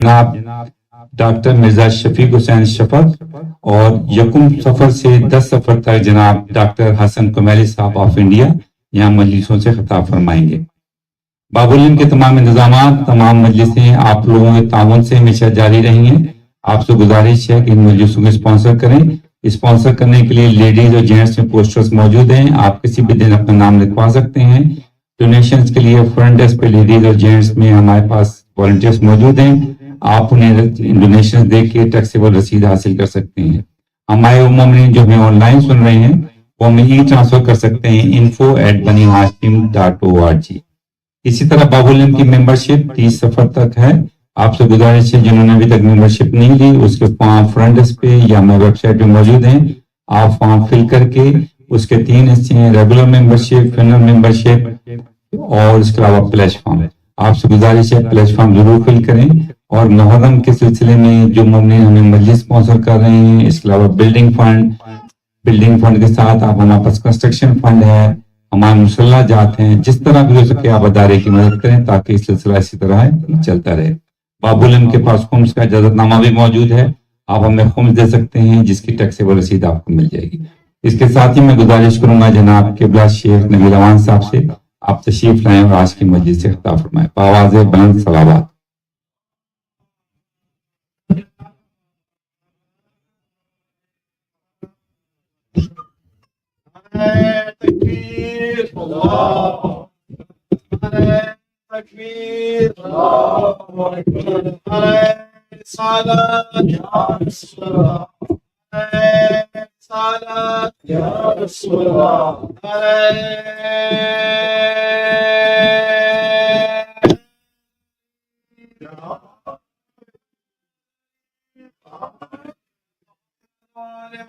جناب ڈاکٹر مرزا شفیق حسین شفق اور یکم سفر سے 10 سفر تک جناب ڈاکٹر حسن کمیلی صاحب آف انڈیا یہاں مجلسوں سے خطاب فرمائیں گے۔ باب العلم کے تمام انتظامات، تمام مجلسیں آپ لوگوں کے تعاون سے ہمیشہ جاری رہیں گے۔ آپ سے گزارش ہے کہ ان مجلسوں کو اسپانسر کریں۔ اسپانسر کرنے کے لیے لیڈیز اور جینٹس میں پوسٹرز موجود ہیں، آپ کسی بھی دن اپنا نام لکھوا سکتے ہیں۔ ڈونیشنز کے لیے فرنٹ ڈیسک پہ لیڈیز اور جینٹس میں ہمارے پاس والنٹیئرز موجود ہیں، آپ انہیں ڈونیشن دیکھ کے ٹیکسیبل رسید حاصل کر سکتے ہیں۔ ہمارے مومنین جو ہمیں آن لائن سن رہے ہیں وہ ہمیں ای ٹرانسفر کر سکتے ہیں info@banihashim.org۔ اسی طرح باب العلم کی ممبرشپ 30 سفر تک ہے۔ آپ سے گزارش ہے جنہوں نے ابھی تک ممبرشپ نہیں لی، اس کے فارم فرنٹ ڈیسک پہ یا ہماری ویب سائٹ پہ موجود ہیں، آپ فارم فل کر کے اس کے 3 حصے ہیں، ریگولر ممبرشپ، فنل ممبرشپ اور اس کے علاوہ پلیش فارم۔ آپ سے گزارش ہے پلیش فارم ضرور فل کریں۔ اور محرم کے سلسلے میں جو مومنین ہمیں مجلس اسپانسر کر رہے ہیں، اس کے علاوہ بلڈنگ فنڈ کے ساتھ آپ ہمارے پاس کنسٹرکشن فنڈ ہے، ہمارے مسلح جات ہیں، جس طرح بھی ہو سکے آپ ادارے کی مدد کریں تاکہ اس سلسلہ اسی طرح چلتا رہے۔ باب العلم کے پاس خمس کا اجازت نامہ بھی موجود ہے، آپ ہمیں خمس دے سکتے ہیں جس کی ٹیکسیبل رسید آپ کو مل جائے گی۔ اس کے ساتھ ہی میں گزارش کروں گا جناب قبلہ شیخ نبیل اوان صاحب سے آپ تشریف لائیں اور آج کی مجلس سے خطاب فرمائیں۔ بآواز بلند صلوات۔ تکبیر اللہ تکبیر اللہ رسالت یا رسول اللہ رسالت یا رسول اللہ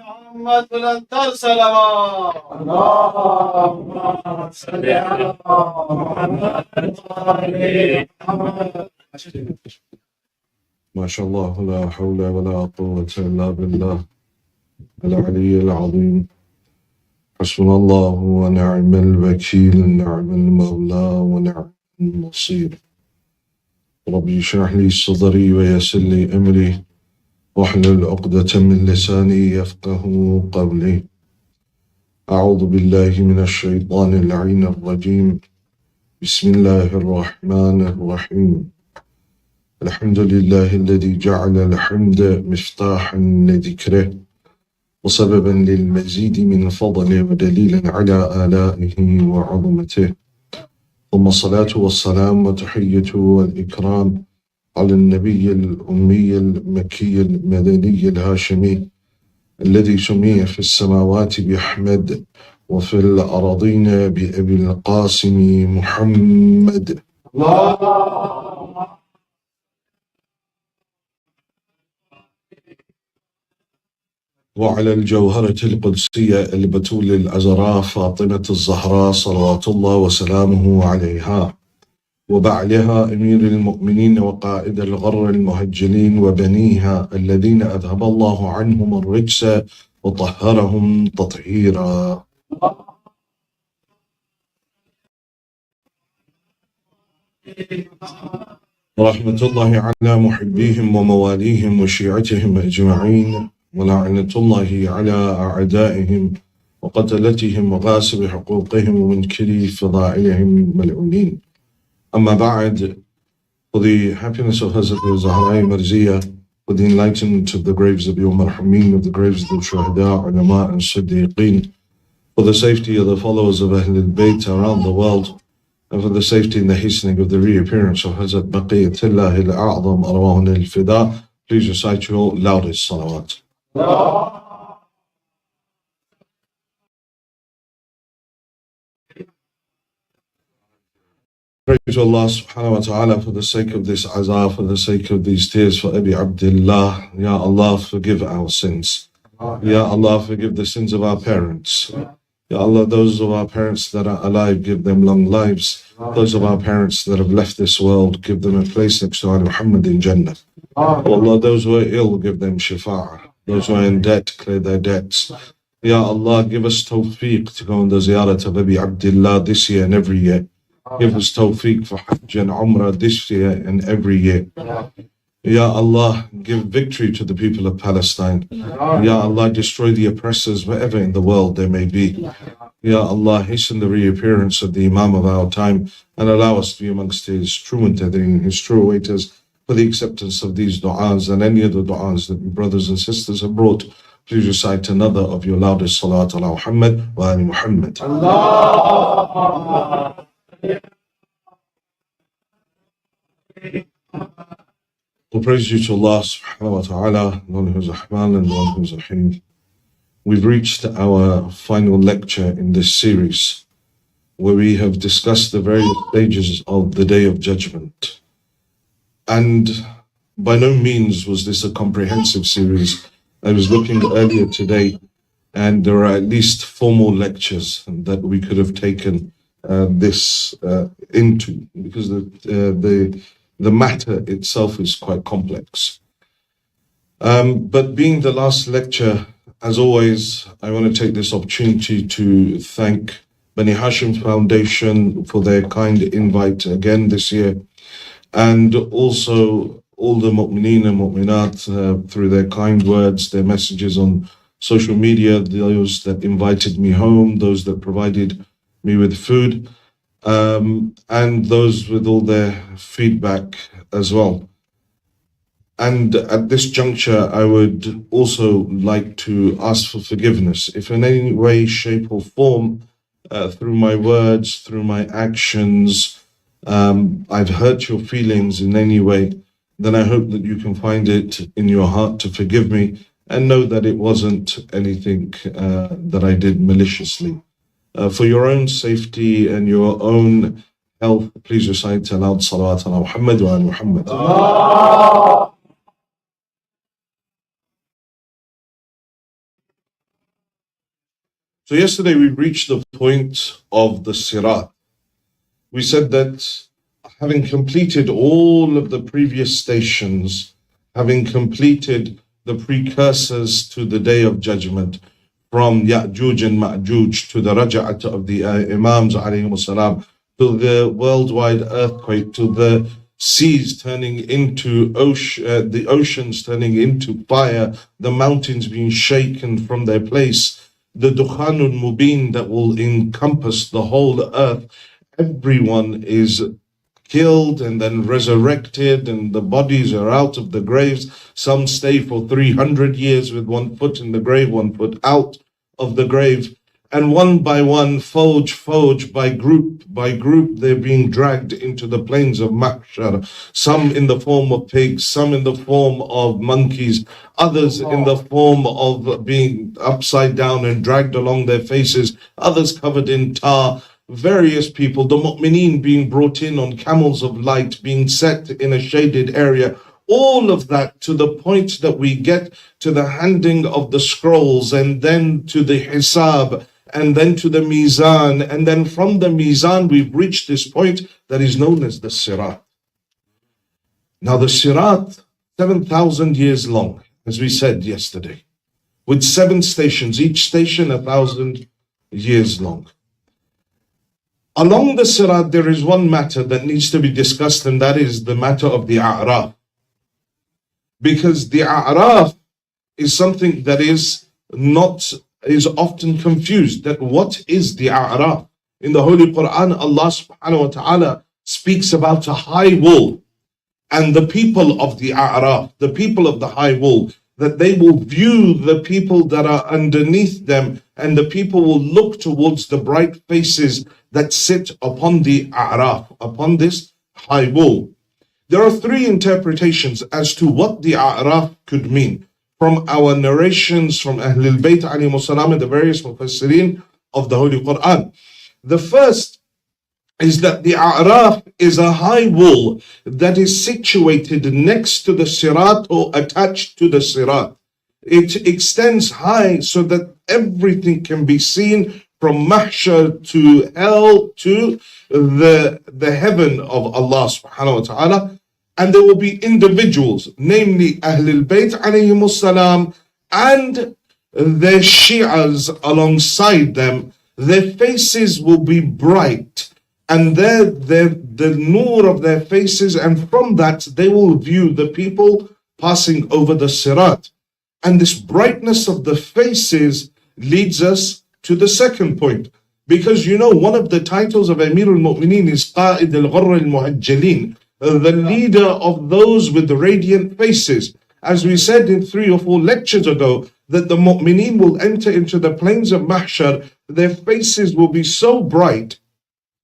محمد بلندتر صلوات اللهم صل على محمد ما شاء الله لا حول ولا قوة إلا بالله العلي العظيم حسبنا الله ونعم الوكيل نعم المولى ونعم النصير ربي اشرح لي صدري ويسر لي أمري واحلل عقدة من لساني يفقه قولي أعوذ بالله من الشيطان اللعين الرجيم بسم الله الرحمن الرحيم الحمد لله الذي جعل الحمد مفتاحا لذكره وسببا للمزيد من فضله ودليلا على آلائه وعظمته ثم الصلاة والسلام وتحية والإكرام على النبي الأمي المكي المدني الهاشمي الذي سمي في السماوات بأحمد وفي الأراضين بأبي القاسم محمد وعلى الجوهرة القدسية البتول العذراء فاطمة الزهراء صلوات الله وسلامه عليها وبعلها أمير المؤمنين وقائد الغر المهجلين وبنيها الذين أذهب الله عنهم الرجس وطهرهم تطهيرا رحمة الله على محبيهم ومواليهم وشيعتهم أجمعين ولعنة الله على أعدائهم وقتلتهم وغاسب حقوقهم ومنكري فضائلهم ملعونين. Amma ba'd, for the happiness of Hazrat Zahra Marziya, for the enlightenment of the graves of your marhameen, of the graves of the shuhada, ulama and siddiqeen, for the safety of the followers of Ahlulbait around the world, and for the safety and the hastening of the reappearance of Hazrat Baqiyatullah al-A'zam arwahun al-Fida, please recite your loudest salawat. Praise Allah subhanahu wa ta'ala for the sake of this azar, for the sake of these tears for Abi Abdullah. Ya Allah, forgive our sins. Ya Allah, forgive the sins of our parents. Ya Allah, those of our parents that are alive, give them long lives. Those of our parents that have left this world, give them a place next to our Muhammad in Jannah. Oh Allah, those who are ill, give them shifa'ah. Those who are in debt, clear their debts. Ya Allah, give us tawfiq to go on the ziyarat of Abi Abdullah this year and every year. Give us tawfiq for Hajj and Umrah this year and every year. Ya Allah, give victory to the people of Palestine. Ya Allah, destroy the oppressors wherever in the world they may be. Ya Allah, hasten the reappearance of the Imam of our time and allow us to be amongst his true muntadhireen, his true waiters, for the acceptance of these du'as and any other du'as that your brothers and sisters have brought. Please recite another of your loudest salat ala Muhammad wa ali Muhammad. All praise due to Allah subhanahu wa ta'ala, one who's Rahman and one who's Rahim. We've reached our final lecture in this series, where we have discussed the various stages of the Day of Judgment. And by no means was this a comprehensive series. I was looking earlier today, and there are at least 4 more lectures that we could have taken this into, because the matter itself is quite complex. But being the last lecture, as always, I want to take this opportunity to thank Bani Hashim Foundation for their kind invite again this year, and also all the mu'mineen and mu'minat through their kind words, their messages on social media, those that invited me home, those that provided me with food, and those with all their feedback as well. And at this juncture, I would also like to ask for forgiveness. If in any way, shape or form, through my words, through my actions, I've hurt your feelings in any way, then I hope that you can find it in your heart to forgive me and know that it wasn't anything that I did maliciously. For your own safety and your own health, please recite aloud salawat ala Muhammad wa ala Muhammad. So yesterday we reached the point of the Sirat. We said that having completed all of the previous stations, having completed the precursors to the Day of Judgment, from Ya'juj and Ma'juj to the Raja'at of the Imams alayhimus salam, to the worldwide earthquake, to the seas turning into the oceans turning into fire, the mountains being shaken from their place, the Dukhanul Mubin that will encompass the whole earth. Everyone is killed and then resurrected, and the bodies are out of the graves. Some stay for 300 years with 1 foot in the grave, 1 foot out of the grave. And one by one, fauj, by group, they're being dragged into the plains of Mahshar. Some in the form of pigs, some in the form of monkeys, others in the form of being upside down and dragged along their faces, others covered in tar. Various people, the mu'mineen being brought in on camels of light, being set in a shaded area. All of that to the point that we get to the handing of the scrolls, and then to the hisab, and then to the mizan, and then from the mizan we've reached this point that is known as the Sirat. Now the Sirat, 7,000 years long, as we said yesterday, with 7 stations, each station 1,000 years long. Along the Sirat, there is one matter that needs to be discussed, and that is the matter of the A'raf. Because the A'raf is something that is often confused, that what is the A'raf? In the Holy Quran, Allah subhanahu wa ta'ala speaks about a high wall, and the people of the A'raf, the people of the high wall, that they will view the people that are underneath them, and the people will look towards the bright faces that sit upon the A'raf, upon this high wall. There are 3 interpretations as to what the A'raf could mean from our narrations from Ahlulbait AS and the various Mufassirin of the Holy Quran. The first is that the A'raf is a high wall that is situated next to the Sirat or attached to the Sirat. It extends high so that everything can be seen from Mahshar to hell to the heaven of Allah subhanahu wa ta'ala. And there will be individuals, namely Ahlul Bayt alayhimus salam and their Shi'as alongside them. Their faces will be bright and the nur of their faces, and from that they will view the people passing over the sirat. And this brightness of the faces leads us to the second point. Because you know, one of the titles of Amir al-Mu'mineen is Qa'id al-Ghurr al-Muhajjalin, the leader of those with radiant faces. As we said in 3 or 4 lectures ago, that the Mu'mineen will enter into the plains of Mahshar, their faces will be so bright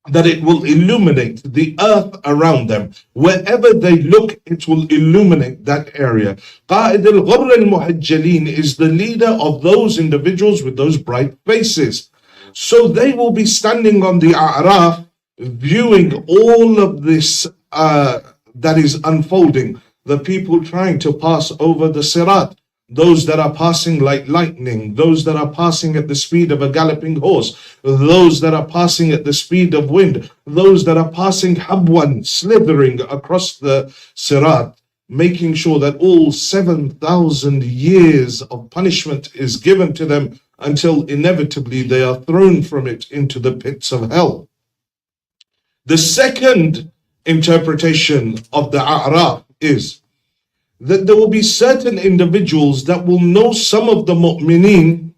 that it will illuminate the earth around them. Wherever they look, it will illuminate that area. Qa'id al-Ghurr al-Muhajjalin is the leader of those individuals with those bright faces. So they will be standing on the A'raf, viewing all of this that is unfolding. The people trying to pass over the sirat, those that are passing like lightning, those that are passing at the speed of a galloping horse, those that are passing at the speed of wind, those that are passing habwan, slithering across the sirat, making sure that all 7,000 years of punishment is given to them until inevitably they are thrown from it into the pits of hell. The second interpretation of the A'raf is that there will be certain individuals that will know some of the mu'mineen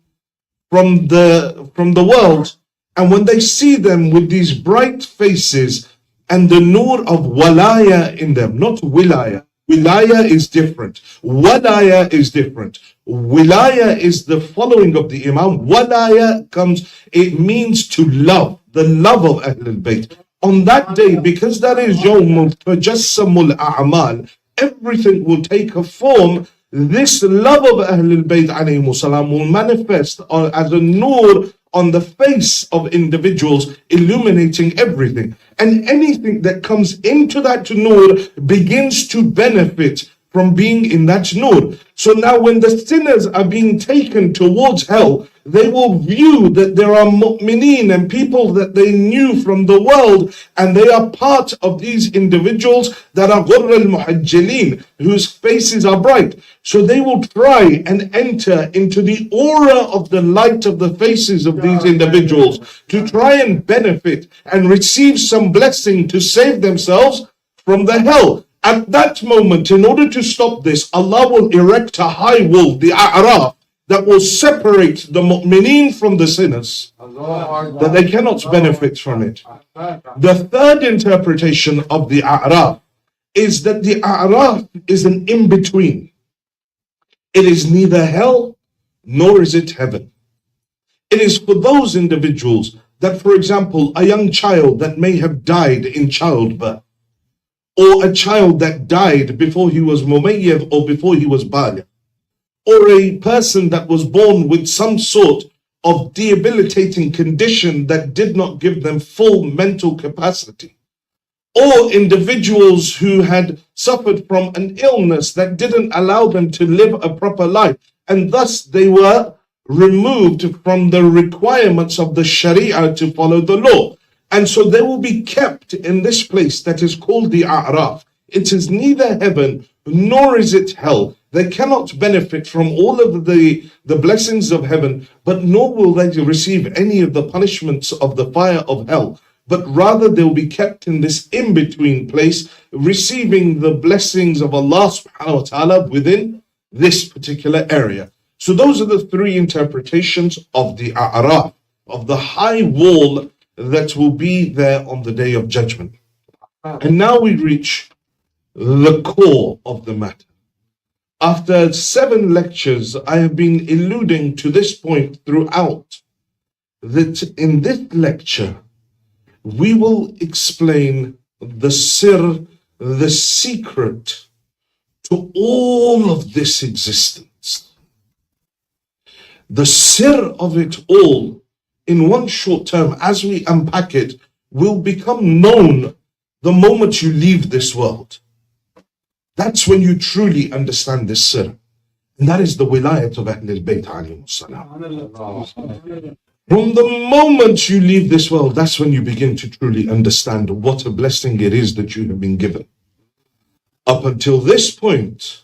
from the world, and when they see them with these bright faces and the nur of walaya in them, not wilaya. Wilaya is different. Walaya is different. Wilaya is the following of the Imam. Walaya comes, it means to love, the love of Ahlulbait. On that day, because that is Yawm Tajassamul A'mal, everything will take a form. This love of Ahlul Bayt alayhimus salam will manifest as a nur on the face of individuals, illuminating everything. And anything that comes into that nur begins to benefit from being in that nur. So now when the sinners are being taken towards hell, they will view that there are mu'mineen and people that they knew from the world, and they are part of these individuals that are ghurr al-muhajjalin, whose faces are bright. So they will try and enter into the aura of the light of the faces of these individuals to try and benefit and receive some blessing to save themselves from the hell. At that moment, in order to stop this, Allah will erect a high wall, the A'raf, that will separate the mu'mineen from the sinners, that they cannot benefit from it. The third interpretation of the A'raf is that the A'raf is an in-between. It is neither hell nor is it heaven. It is for those individuals that, for example, a young child that may have died in childbirth, or a child that died before he was mumayyiz or before he was baligh, or a person that was born with some sort of debilitating condition that did not give them full mental capacity, or individuals who had suffered from an illness that didn't allow them to live a proper life, and thus they were removed from the requirements of the Sharia to follow the law. And so they will be kept in this place that is called the A'raf. It is neither heaven nor is it hell. They cannot benefit from all of the blessings of heaven, but nor will they receive any of the punishments of the fire of hell. But rather they will be kept in this in-between place, receiving the blessings of Allah subhanahu wa ta'ala within this particular area. So those are the three interpretations of the A'raf, of the high wall that will be there on the day of judgment. And now we reach the core of the matter. After 7 lectures, I have been alluding to this point throughout, that in this lecture, we will explain the sir, the secret to all of this existence. The sir of it all, in one short term, as we unpack it, will become known the moment you leave this world. That's when you truly understand this sir. And that is the wilayat of Ahlulbait alayhimus salam. From the moment you leave this world, that's when you begin to truly understand what a blessing it is that you have been given. Up until this point,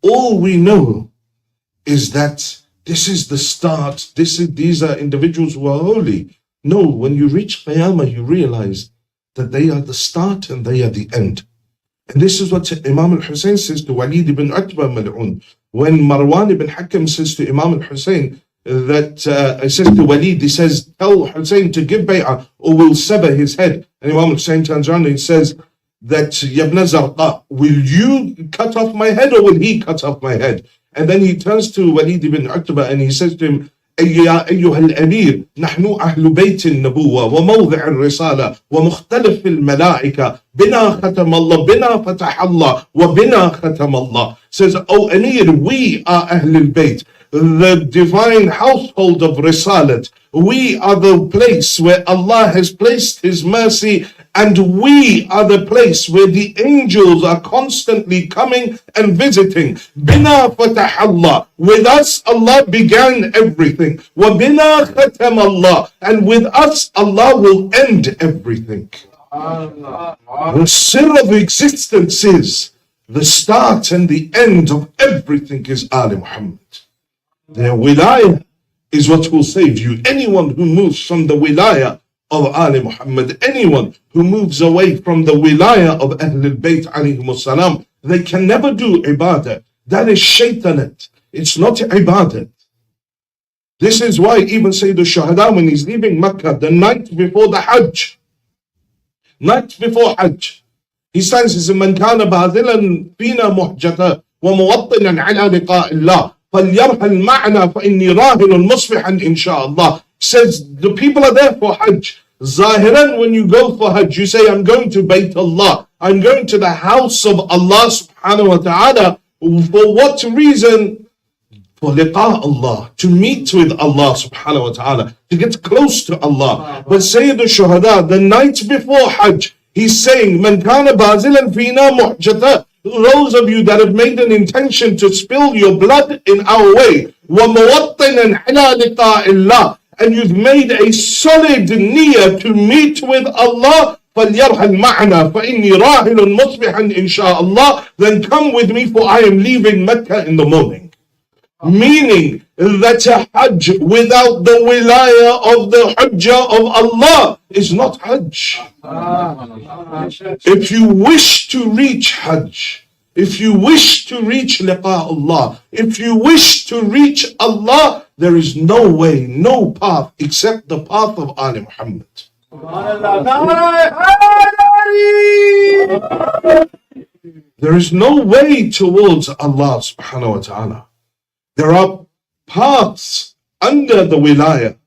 all we know is that this is the start. These are individuals who are holy. No, when you reach Qiyamah, you realize that they are the start and they are the end. And this is what Imam al-Hussein says to Walid ibn Utbah Mal'un. When Marwan ibn Hakam says to Imam al-Hussein that, he says to Walid, he says, tell Hussein to give bay'ah or we'll sever his head. And Imam al-Hussein turns around and he says that, Yabna Zarqa, will you cut off my head or will he cut off my head? And then he turns to Walid ibn Utbah and he says to him, يا أيها الأمير نحن أهل بيت النبوة وموضع الرسالة ومختلف الملائكة بنا ختم الله بنا فتح الله وبنا ختم الله. Says, O Amir, we are Ahlul Bayt, the divine household of Risalat. We are the place where Allah has placed His mercy, and we are the place where the angels are constantly coming and visiting. Bina fatah Allah. With us, Allah began everything. Wa bina khatam Allah. And with us, Allah will end everything. The sir of existence is the start and the end of everything is Ali Muhammad. Their wilayah is what will save you. Anyone who moves from the wilayah of Ali Muhammad, anyone who moves away from the wilayah of Ahlul Bayt alayhimus salam, they can never do ibadah. That is shaitanat. It's not ibadah. This is why even Sayyid al-Shuhada, when he's leaving Mecca the night before the Hajj, he stands and says, Man kana bazilan fina muhjata wa muwattinan ala liqa'illah falyarhal ma'na fa inni rahilun musbihan insha'Allah. Says the people are there for Hajj. Zahiran, when you go for Hajj, you say, I'm going to Bayt Allah. I'm going to the house of Allah subhanahu wa ta'ala. For what reason? For liqa Allah, to meet with Allah subhanahu wa ta'ala, to get close to Allah. But Sayyid al-Shuhada, the night before Hajj, he's saying, Man kana bazilan fina muhjata. Those of you that have made an intention to spill your blood in our way, wa muwattinan ala liqa'illah, and you've made a solid niyyah to meet with Allah, فَلْيَرْحَلْ مَعْنَا فَإِنِّي رَاحِلٌ مُصْبِحًا إِنشَاءَ. Then come with me, for I am leaving Mecca in the morning. Meaning that a Hajj without the wilayah of the Hujjah of Allah is not Hajj. If you wish to reach Hajj, if you wish to reach liqa Allah, if you wish to reach Allah, there is no way, no path except the path of Ali Muhammad. There is no way towards Allah subhanahu wa ta'ala. There are paths under the wilayah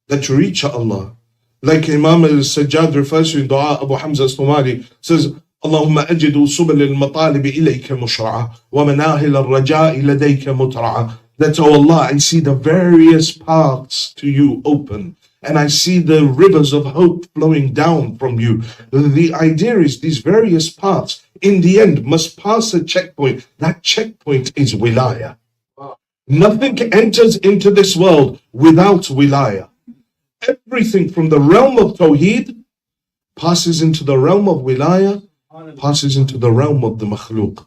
that reach Allah. Like Imam al-Sajjad refers to in Dua, Abu Hamza al-Sumali says, Allahumma ajidu subal al-matalibi ilayka mushra'a wa manahil al-raja'i ladayka mutra'a. That, oh Allah, I see the various paths to you open, and I see the rivers of hope flowing down from you. The idea is these various paths, in the end, must pass a checkpoint. That checkpoint is wilayah. Nothing enters into this world without wilayah. Everything from the realm of Tawheed passes into the realm of wilayah, passes into the realm of the makhluk.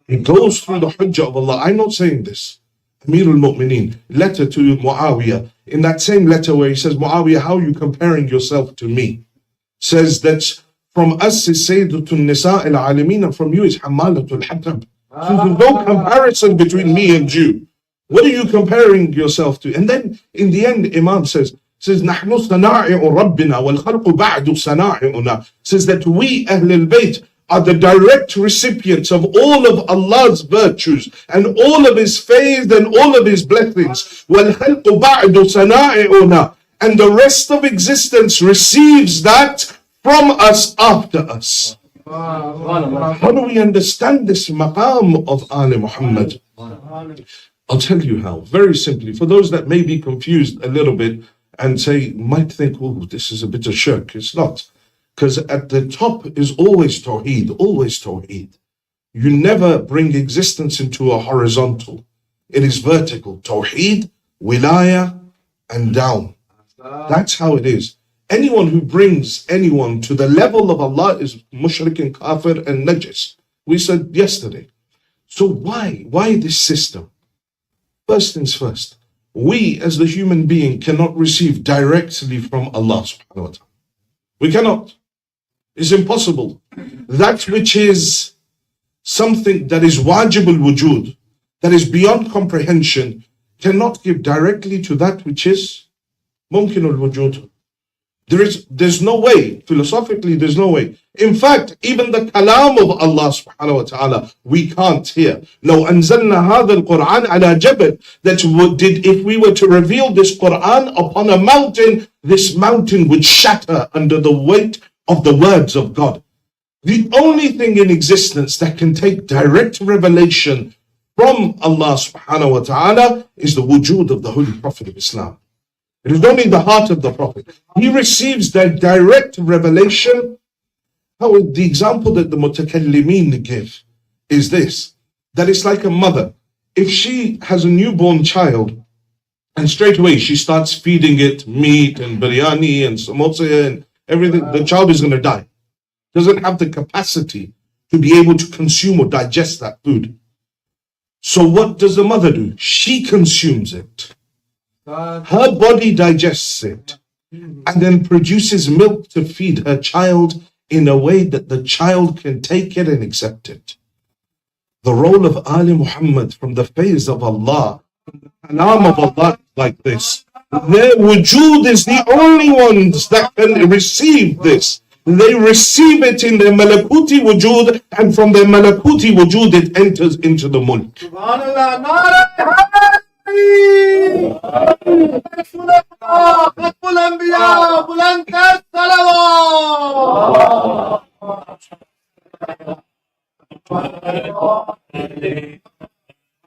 It goes through the Hujjah of Allah. I'm not saying this. Amir al-Mu'mineen, letter to Muawiyah, in that same letter where he says, Muawiyah, how are you comparing yourself to me? Says that from us is Sayyidatul Nisa al-Alameen, and from you is Hammalatul Hatab. So there's no comparison between me and you. What are you comparing yourself to? And then in the end, Imam says, نحن صنائع ربنا والخلق بعد صنائعنا. Says that we, Ahlul Bayt, are the direct recipients of all of Allah's virtues and all of His faith and all of His blessings. وَالْخَلْقُ بَعْدُ صَنَائِعُنَا. And the rest of existence receives that from us after us. How do we understand this maqam of Ali Muhammad? I'll tell you how. Very simply. For those that may be confused a little bit and might think, oh, this is a bit of shirk. It's not. Because at the top is always Tawheed, always Tawheed. You never bring existence into a horizontal. It is vertical. Tawheed, wilayah, and down. That's how it is. Anyone who brings anyone to the level of Allah is mushrik and kafir and najis. We said yesterday. So why? Why this system? First things first. we as the human being cannot receive directly from Allah subhanahu wa ta'ala. We cannot. It's impossible. That which is something that is wajib al-wujud, that is beyond comprehension, cannot give directly to that which is mumkin al-wujud. There's no way, philosophically there's no way. In fact, even the kalam of Allah subhanahu wa ta'ala, we can't hear. لو أنزلنا هذا القرآن على جبل, if we were to reveal this Quran upon a mountain, this mountain would shatter under the weight of the words of God. The only thing in existence that can take direct revelation from Allah subhanahu wa ta'ala is the wujud of the Holy Prophet of Islam. It is only the heart of the Prophet. He receives that direct revelation. The example that the mutakallimin give is this, that it's like a mother. If she has a newborn child and straight away she starts feeding it meat and biryani and samosa and everything, the child is going to die. Doesn't have the capacity to be able to consume or digest that food. So what does the mother do? She consumes it. Her body digests it and then produces milk to feed her child in a way that the child can take it and accept it. The role of Ali Muhammad from the face of Allah, from the kalam of Allah, like this. Their wujud is the only ones that can receive this. They receive it in their malakuti wujud, and from their malakuti wujud it enters into the mulk.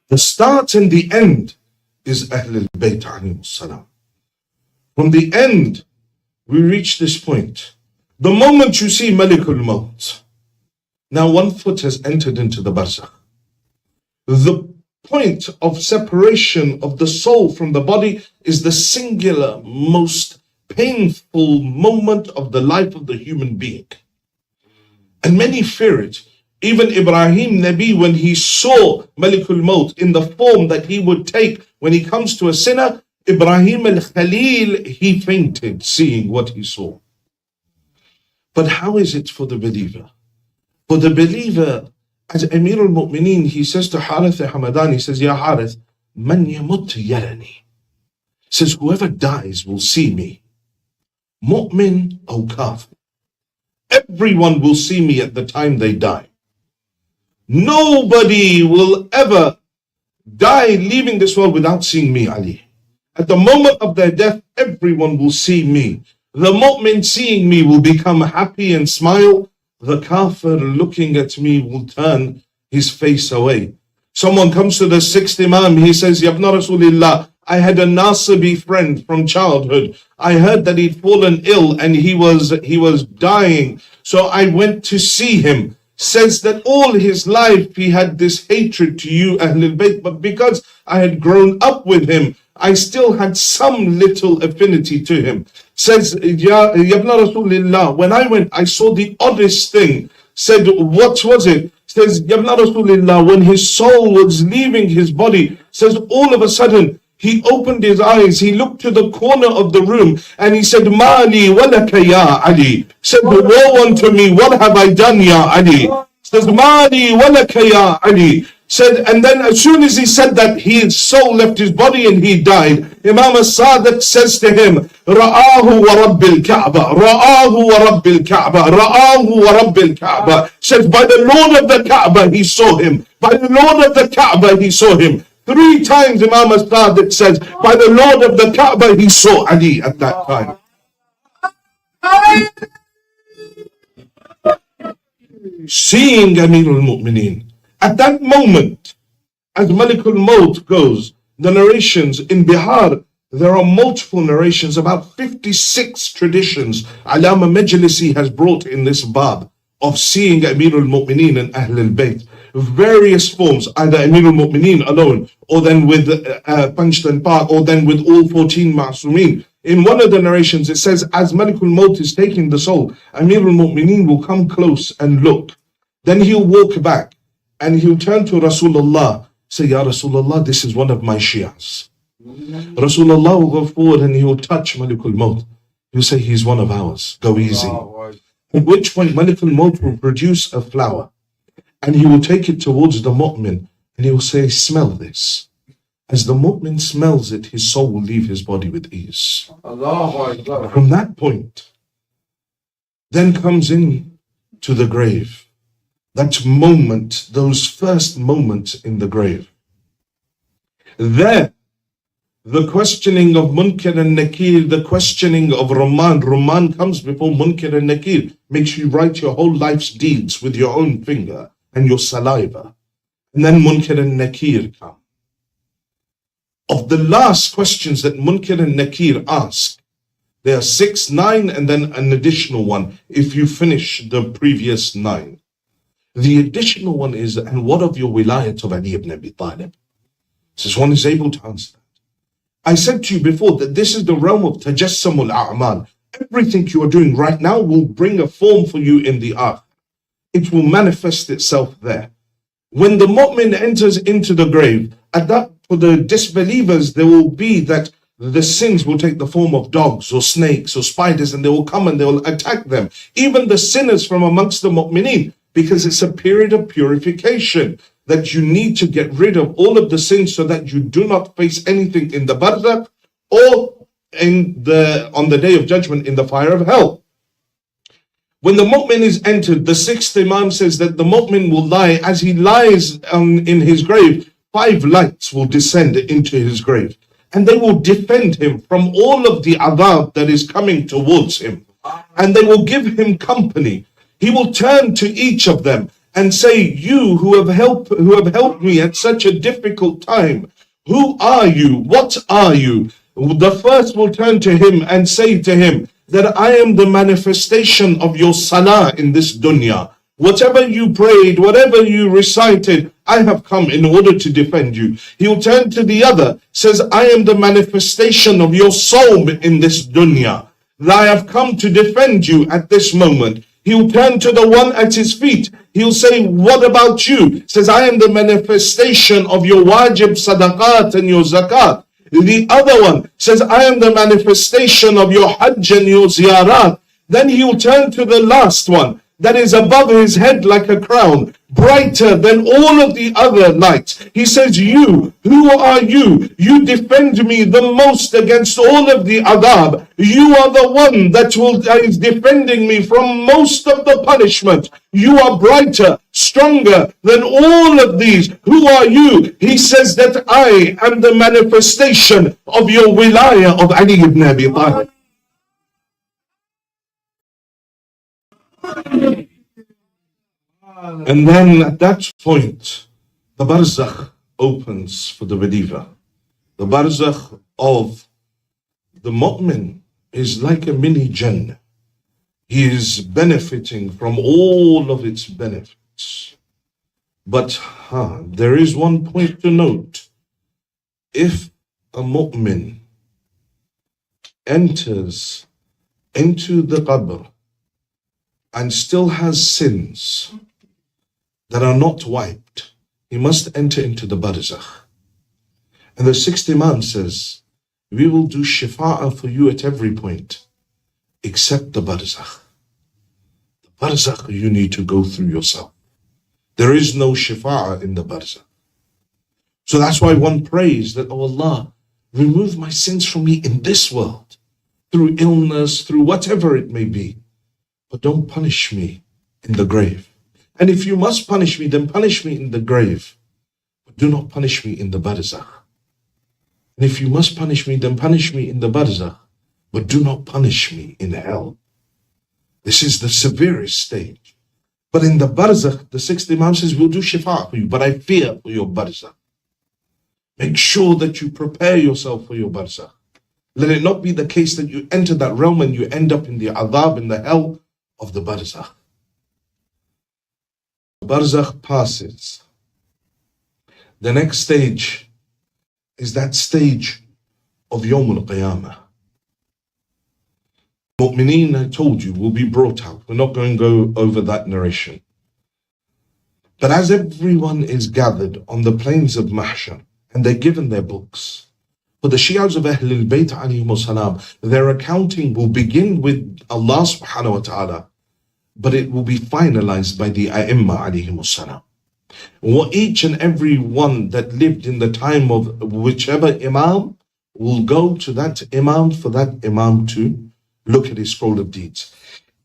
The start and the end is Ahlulbait AS. From the end, we reach this point. The moment you see Malikul Maut, now one foot has entered into the barzakh. The point of separation of the soul from the body is the singular, most painful moment of the life of the human being. And many fear it. Even Ibrahim Nabi, when he saw Malikul Maut in the form that he would take when he comes to a sinner, Ibrahim al-Khalil, he fainted seeing what he saw. But how is it for the believer? For the believer, as Amir al-Mu'mineen, he says to Harith al-Hamadan, he says, Ya Harith, man yamut yarani. Says, whoever dies will see me. Mu'min or kafir. Everyone will see me at the time they die. Nobody will ever die leaving this world without seeing me, Ali. At the moment of their death, everyone will see me. The mu'min seeing me will become happy and smile. The kafir looking at me will turn his face away. Someone comes to the sixth Imam, he says, Yabna Rasulillah, I had a Nasibi friend from childhood. I heard that he'd fallen ill and he was dying. So I went to see him. Says that all his life he had this hatred to you, Ahlul Bayt, but because I had grown up with him, I still had some little affinity to him. Says, Yabna Rasulillah, when I went, I saw the oddest thing. Said, what was it? Says, Yabna Rasulillah, when his soul was leaving his body, says, all of a sudden, he opened his eyes, he looked to the corner of the room, and he said, Mali walaka ya Ali. Said, woe unto me, what have I done, ya Ali? Says, Mali walaka ya Ali. Said, and then as soon as he said that, his soul left his body and he died. Imam al-Sadiq says to him, Ra'ahu wa Rabbil Kaaba, Ra'ahu wa Rabbil Kaaba, Ra'ahu wa Rabbil Kaaba. Says, by the Lord of the Kaaba, he saw him. By the Lord of the Kaaba, he saw him. 3 times Imam al-Sadiq says, by the Lord of the Kaaba, he saw Ali at that time. Seeing Amir al-Mu'mineen. At that moment, as Malikul Maut goes, the narrations in Bihar, there are multiple narrations, about 56 traditions Alama Majlisi has brought in this bab of seeing Amir al-Mu'mineen and Ahlul Bayt. Various forms, either Amir al-Mu'mineen alone, or then with Panchtan Park, or then with all 14 Ma'sumin. In one of the narrations, it says, as Malikul Maut is taking the soul, Amir al-Mu'mineen will come close and look. Then he'll walk back and he'll turn to Rasulullah, say, Ya Rasulullah, this is one of my Shias. Rasulullah will go forward and he will touch Malikul Maut. He'll say, he's one of ours, go easy. At which point Malikul Maut will produce a flower and he will take it towards the mu'min and he will say, smell this. As the mu'min smells it, his soul will leave his body with ease. From that point, then comes in to the grave. That moment, those first moments in the grave. There, the questioning of Munkar and Nakir, the questioning of Rumman. Rumman comes before Munkar and Nakir. Makes you write your whole life's deeds with your own finger and your saliva. And then Munkar and Nakir come. Of the last questions that Munkar and Nakir ask, there are 6, 9, and then an additional one if you finish the previous 9. The additional one is, and what of your wilayat of Ali ibn Abi Talib? Says one is able to answer that. I said to you before that this is the realm of tajassamul a'mal. Everything you are doing right now will bring a form for you in the akhirah. It will manifest itself there. When the mu'min enters into the grave, at that, for the disbelievers, there will be that the sins will take the form of dogs or snakes or spiders, and they will come and they will attack them. Even the sinners from amongst the mu'mineen, because it's a period of purification that you need to get rid of all of the sins so that you do not face anything in the barzakh or on the day of judgment in the fire of hell. When the mu'min is entered, the 6th Imam says that the mu'min will lie. As he lies in his grave, 5 lights will descend into his grave. And they will defend him from all of the adhab that is coming towards him. And they will give him company. He will turn to each of them and say, you who have helped me at such a difficult time, who are you? What are you? The first will turn to him and say to him that I am the manifestation of your salah in this dunya. Whatever you prayed, whatever you recited, I have come in order to defend you. He will turn to the other, says, I am the manifestation of your soul in this dunya. I have come to defend you at this moment. He'll turn to the one at his feet. He'll say, what about you? Says, I am the manifestation of your wajib sadaqat and your zakat. The other one says, I am the manifestation of your hajj and your ziyarat. Then he'll turn to the last one that is above his head like a crown, brighter than all of the other lights. He says, you, who are you? You defend me the most against all of the adab. You are the one that is defending me from most of the punishment. You are brighter, stronger than all of these. Who are you? He says that I am the manifestation of your wilayah of Ali ibn Abi Talib. And then at that point, the barzakh opens for the believer. The barzakh of the mu'min is like a mini Jannah. He is benefiting from all of its benefits. But there is one point to note. If a mu'min enters into the qabr and still has sins that are not wiped, he must enter into the barzakh. And the 6th Imam says, we will do shifa'ah for you at every point, except the barzakh. The barzakh you need to go through yourself. There is no shifa'ah in the barzakh. So that's why one prays that, oh Allah, remove my sins from me in this world, through illness, through whatever it may be. But don't punish me in the grave. And if you must punish me, then punish me in the grave. But do not punish me in the barzakh. And if you must punish me, then punish me in the barzakh. But do not punish me in hell. This is the severest stage. But in the barzakh, the 6th Imam says, we'll do shifa for you, but I fear for your barzakh. Make sure that you prepare yourself for your barzakh. Let it not be the case that you enter that realm and you end up in the adhab, in the hell of the barzakh. Barzakh passes. The next stage is that stage of Yawm al-Qiyamah. Mu'mineen, I told you, will be brought out. We're not going to go over that narration. But as everyone is gathered on the plains of Mahshar, and they're given their books, For the Shias of Ahlulbait alayhimus salam, their accounting will begin with Allah subhanahu wa ta'ala, but it will be finalized by the A'imma alayhimus salam. Each and every one that lived in the time of whichever Imam will go to that Imam for that Imam to look at his scroll of deeds.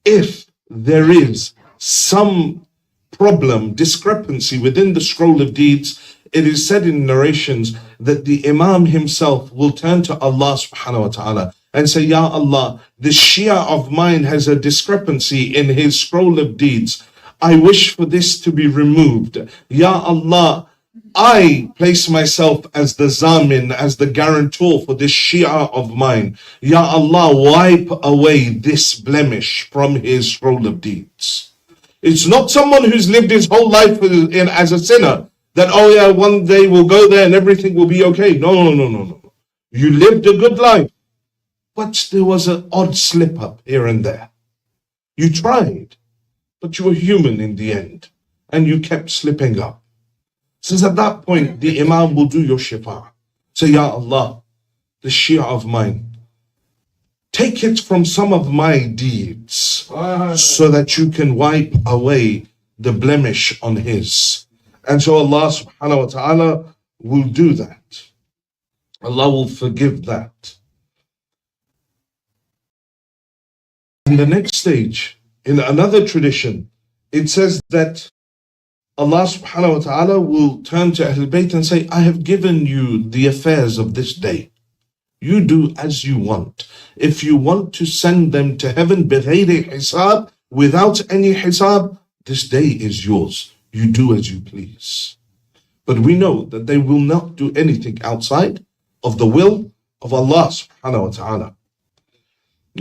If there is some problem, discrepancy within the scroll of deeds, it is said in narrations that the Imam himself will turn to Allah subhanahu wa ta'ala and say, Ya Allah, this Shia of mine has a discrepancy in his scroll of deeds. I wish for this to be removed. Ya Allah, I place myself as the Zamin, as the guarantor for this Shia of mine. Ya Allah, wipe away this blemish from his scroll of deeds. It's not someone who's lived his whole life as a sinner, that, oh yeah, one day we'll go there and everything will be okay. No. You lived a good life, but there was an odd slip up here and there. You tried, but you were human in the end, and you kept slipping up. Since at that point, the Imam will do your shifa. Say, Ya Allah, the Shia of mine, take it from some of my deeds so that you can wipe away the blemish on his. And so Allah subhanahu wa ta'ala will do that. Allah will forgive that. In the next stage, in another tradition, it says that Allah subhanahu wa ta'ala will turn to Ahlul Bayt and say, I have given you the affairs of this day. You do as you want. If you want to send them to heaven بغير حساب, without any hisab, this day is yours. You do as you please. But we know that they will not do anything outside of the will of Allah subhanahu wa ta'ala.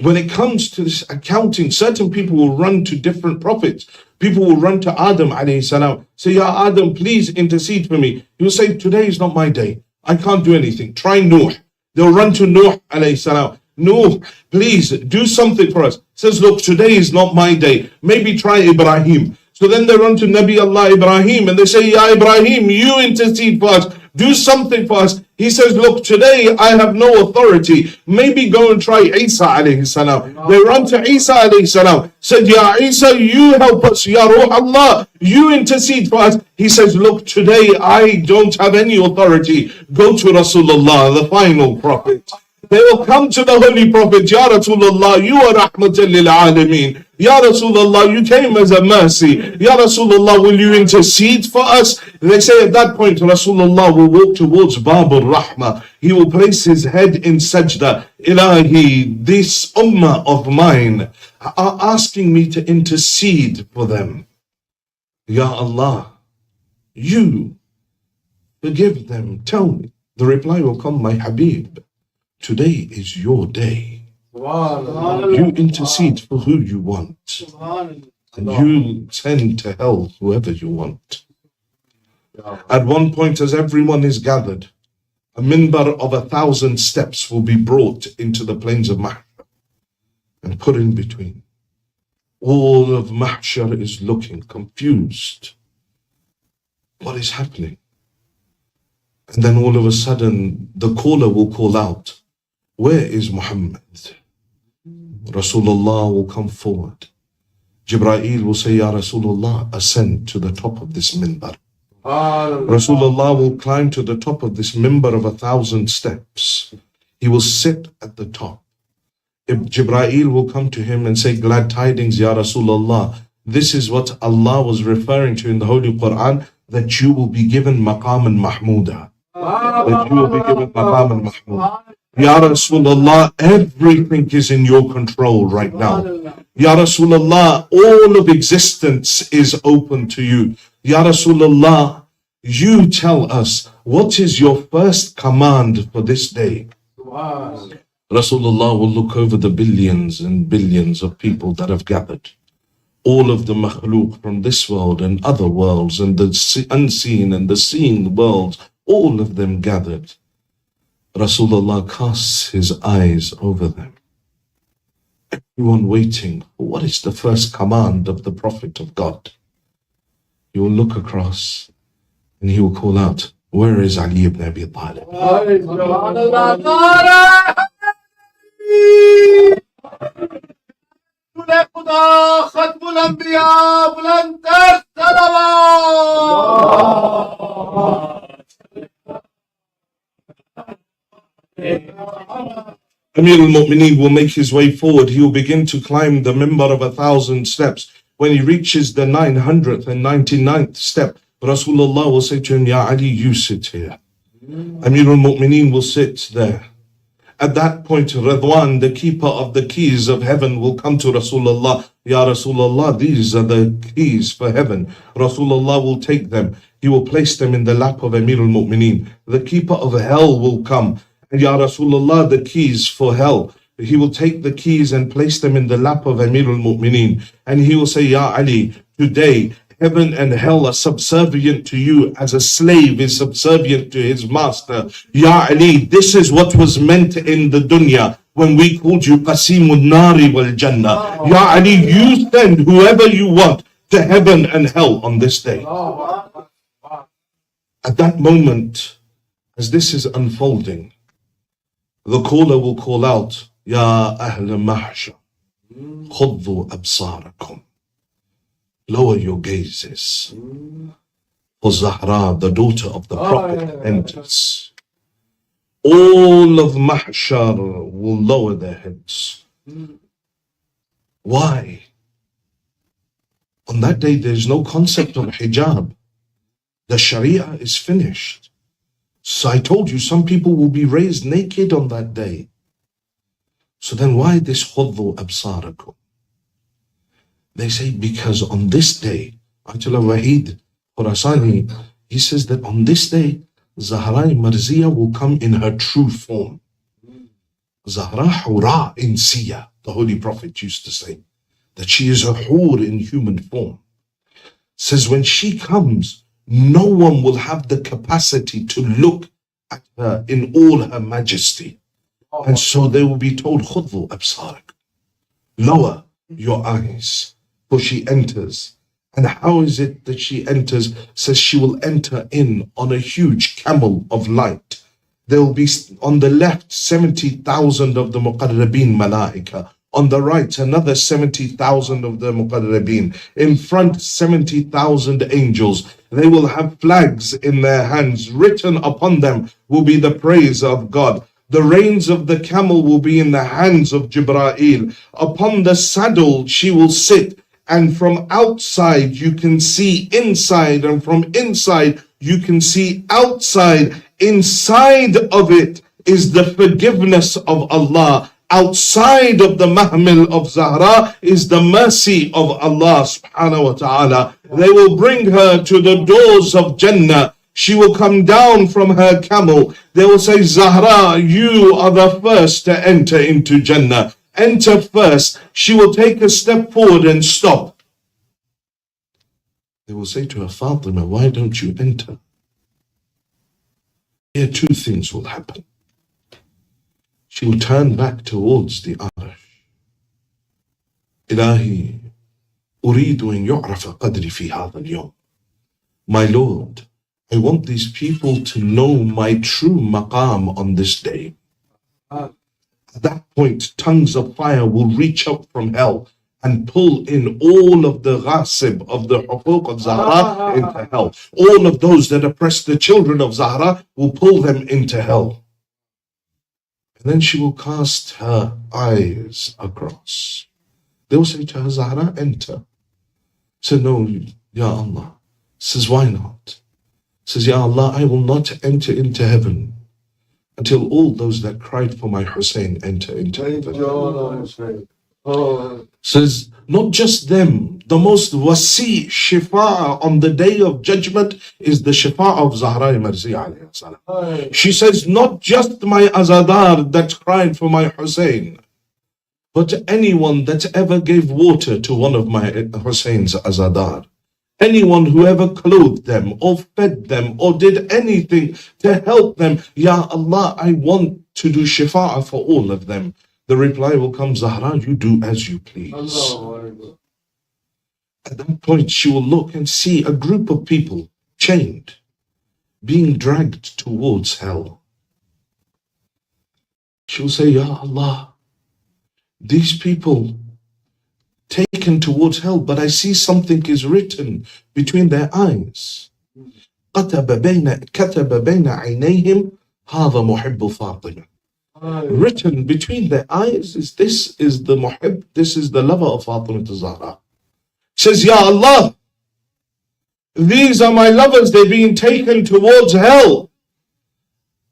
When it comes to this accounting, certain people will run to different prophets. People will run to Adam alayhi salam, say, Ya Adam, please intercede for me. He will say, today is not my day. I can't do anything. Try Nuh. They'll run to Nuh alayhi salam. Nuh, please do something for us. Says, look, today is not my day. Maybe try Ibrahim. So then they run to Nabi Allah Ibrahim and they say, Ya Ibrahim, you intercede for us. Do something for us. He says, look, today I have no authority. Maybe go and try Isa alayhi salam. They run to Isa alayhi salam. Said, Ya Isa, you help us. Ya Ruh Allah, you intercede for us. He says, look, today I don't have any authority. Go to Rasulullah, the final prophet. They will come to the Holy Prophet, Ya Rasulullah, you are rahmatan lil alameen. Ya Rasulullah, you came as a mercy. Ya Rasulullah, will you intercede for us? They say at that point, Rasulullah will walk towards Bab al-Rahmah. He will place his head in sajda. Ilahi, this ummah of mine are asking me to intercede for them. Ya Allah, you forgive them. Tell me. The reply will come, my Habib. Today is your day. You intercede for who you want. And you send to hell whoever you want. At one point, as everyone is gathered, a minbar of 1,000 steps will be brought into the plains of Mahshar and put in between. All of Mahshar is looking confused. What is happening? And then all of a sudden, the caller will call out, where is Muhammad? Rasulullah will come forward. Jibreel will say, Ya Rasulullah, ascend to the top of this minbar. Rasulullah will climb to the top of this minbar of 1,000 steps. He will sit at the top. Jibreel will come to him and say, glad tidings, Ya Rasulullah. This is what Allah was referring to in the Holy Quran, that you will be given maqam al-mahmuda. That you will be given maqam al-mahmuda. Ya Rasulullah, everything is in your control right now. Ya Rasulullah, all of existence is open to you. Ya Rasulullah, you tell us, what is your first command for this day? Rasulullah will look over the billions and billions of people that have gathered. All of the makhluk from this world and other worlds and the unseen and the seen worlds, all of them gathered. Rasulullah casts his eyes over them. Everyone waiting for what is the first command of the Prophet of God. He will look across and he will call out, Where is Ali ibn Abi Talib? ختم الأنبياء بلندر Amir al-Mu'mineen will make his way forward. He will begin to climb the minbar of 1,000 steps. When he reaches the 900th and 99th step, Rasulullah will say to him, Ya Ali, you sit here. Amir al-Mu'mineen will sit there. At that point, Radwan, the keeper of the keys of heaven, will come to Rasulullah. Ya Rasulullah, these are the keys for heaven. Rasulullah will take them. He will place them in the lap of Amir al-Mu'mineen. The keeper of hell will come. And Ya Rasulullah, the keys for hell. He will take the keys and place them in the lap of Amir al-Mu'mineen. And he will say, Ya Ali, today, heaven and hell are subservient to you as a slave is subservient to his master. Ya Ali, this is what was meant in the dunya when we called you Qasimun Nari wal Jannah. Ya Ali, you send whoever you want to heaven and hell on this day. At that moment, as this is unfolding, the caller will call out, Ya Ahl Mahshar, khuddu absarakum. Lower your gazes. For Zahra, the daughter of the Prophet, enters. All of Mahshar will lower their heads. Why? On that day, there is no concept of hijab. The Sharia is finished. So I told you, some people will be raised naked on that day. So then why this khuddu absarakum? They say, because on this day, Ayatollah Wahid Khurasani, he says that on this day, Zahra Marziya will come in her true form. Zahra Hura Insiya, the Holy Prophet used to say, that she is a hur in human form. Says when she comes, no one will have the capacity to look at her in all her majesty. And so they will be told, Khudhu absarak, lower your eyes. For she enters. And how is it that she enters? Says she will enter in on a huge camel of light. There will be on the left 70,000 of the Muqarrabeen Malaika. On the right, another 70,000 of the Muqarrabeen. In front, 70,000 angels. They will have flags in their hands. Written upon them will be the praise of God. The reins of the camel will be in the hands of Jibreel. Upon the saddle she will sit. And from outside you can see inside, and from inside you can see outside. Inside of it is the forgiveness of Allah. Outside of the mahmil of Zahra is the mercy of Allah subhanahu wa ta'ala. They will bring her to the doors of Jannah. She will come down from her camel. They will say, Zahra, you are the first to enter into Jannah. Enter first. She will take a step forward and stop. They will say to her, Fatima, why don't you enter? Here two things will happen. She will turn back towards the Arsh. Ilahi, أريد أن يعرف قدري في هذا اليوم. My Lord, I want these people to know my true maqam on this day. At that point, tongues of fire will reach up from hell and pull in all of the ghasib of the huquq of Zahra into hell. All of those that oppress the children of Zahra will pull them into hell. And then she will cast her eyes across. They will say to her, Zahra, enter. Say, no, Ya Allah. Says, why not? Says, Ya Allah, I will not enter into heaven until all those that cried for my Hussein enter into heaven. Says, not just them, the most wasi shifa on the day of judgment is the shifa of Zahra Marziya alayhi salam. She says, not just my Azadar that cried for my Hussein, but anyone that ever gave water to one of my Hussein's Azadar. Anyone who ever clothed them or fed them or did anything to help them, Ya Allah, I want to do shifa'a for all of them. The reply will come, Zahra, you do as you please. At that point, she will look and see a group of people chained. being dragged towards hell. She will say, Ya Allah, these people taken towards hell, but I see something is written between their eyes. كتب بين عينيهم هذا محب فاطمة. Written between their eyes is this is the muhib, this is the lover of Fatima Zahra. Says, Ya Allah, these are my lovers, they're being taken towards hell.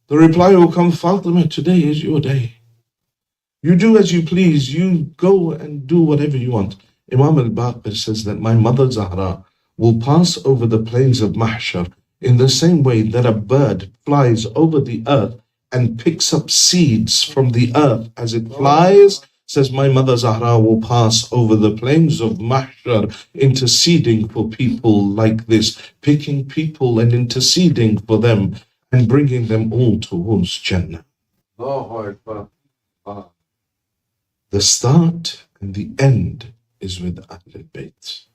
The reply will come, Fatima, today is your day. You do as you please, you go and do whatever you want. Imam al-Baqir says that my mother Zahra will pass over the plains of Mahshar in the same way that a bird flies over the earth and picks up seeds from the earth as it flies. Says my mother Zahra will pass over the plains of Mahshar, interceding for people like this, picking people and interceding for them and bringing them all towards Jannah. The start and the end is with Ahlulbait.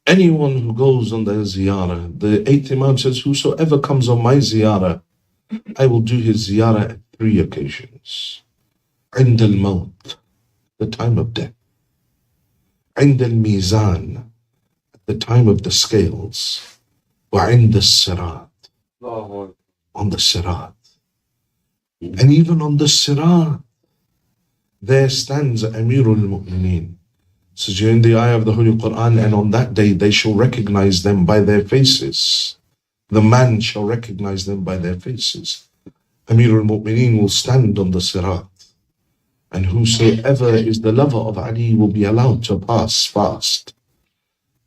Anyone who goes on their ziyarah, the 8th Imam says, whosoever comes on my ziyarah, I will do his ziyarah at 3 occasions. عند الموت, the time of death. عند الميزان, at the time of the scales. وعند الصراط, on the sirat. And even on the sirat, there stands Amirul Mu'mineen. So during the ayah of the Holy Quran, and on that day they shall recognize them by their faces. The man shall recognize them by their faces. Amirul Mu'mineen will stand on the sirat. And whosoever is the lover of Ali will be allowed to pass fast.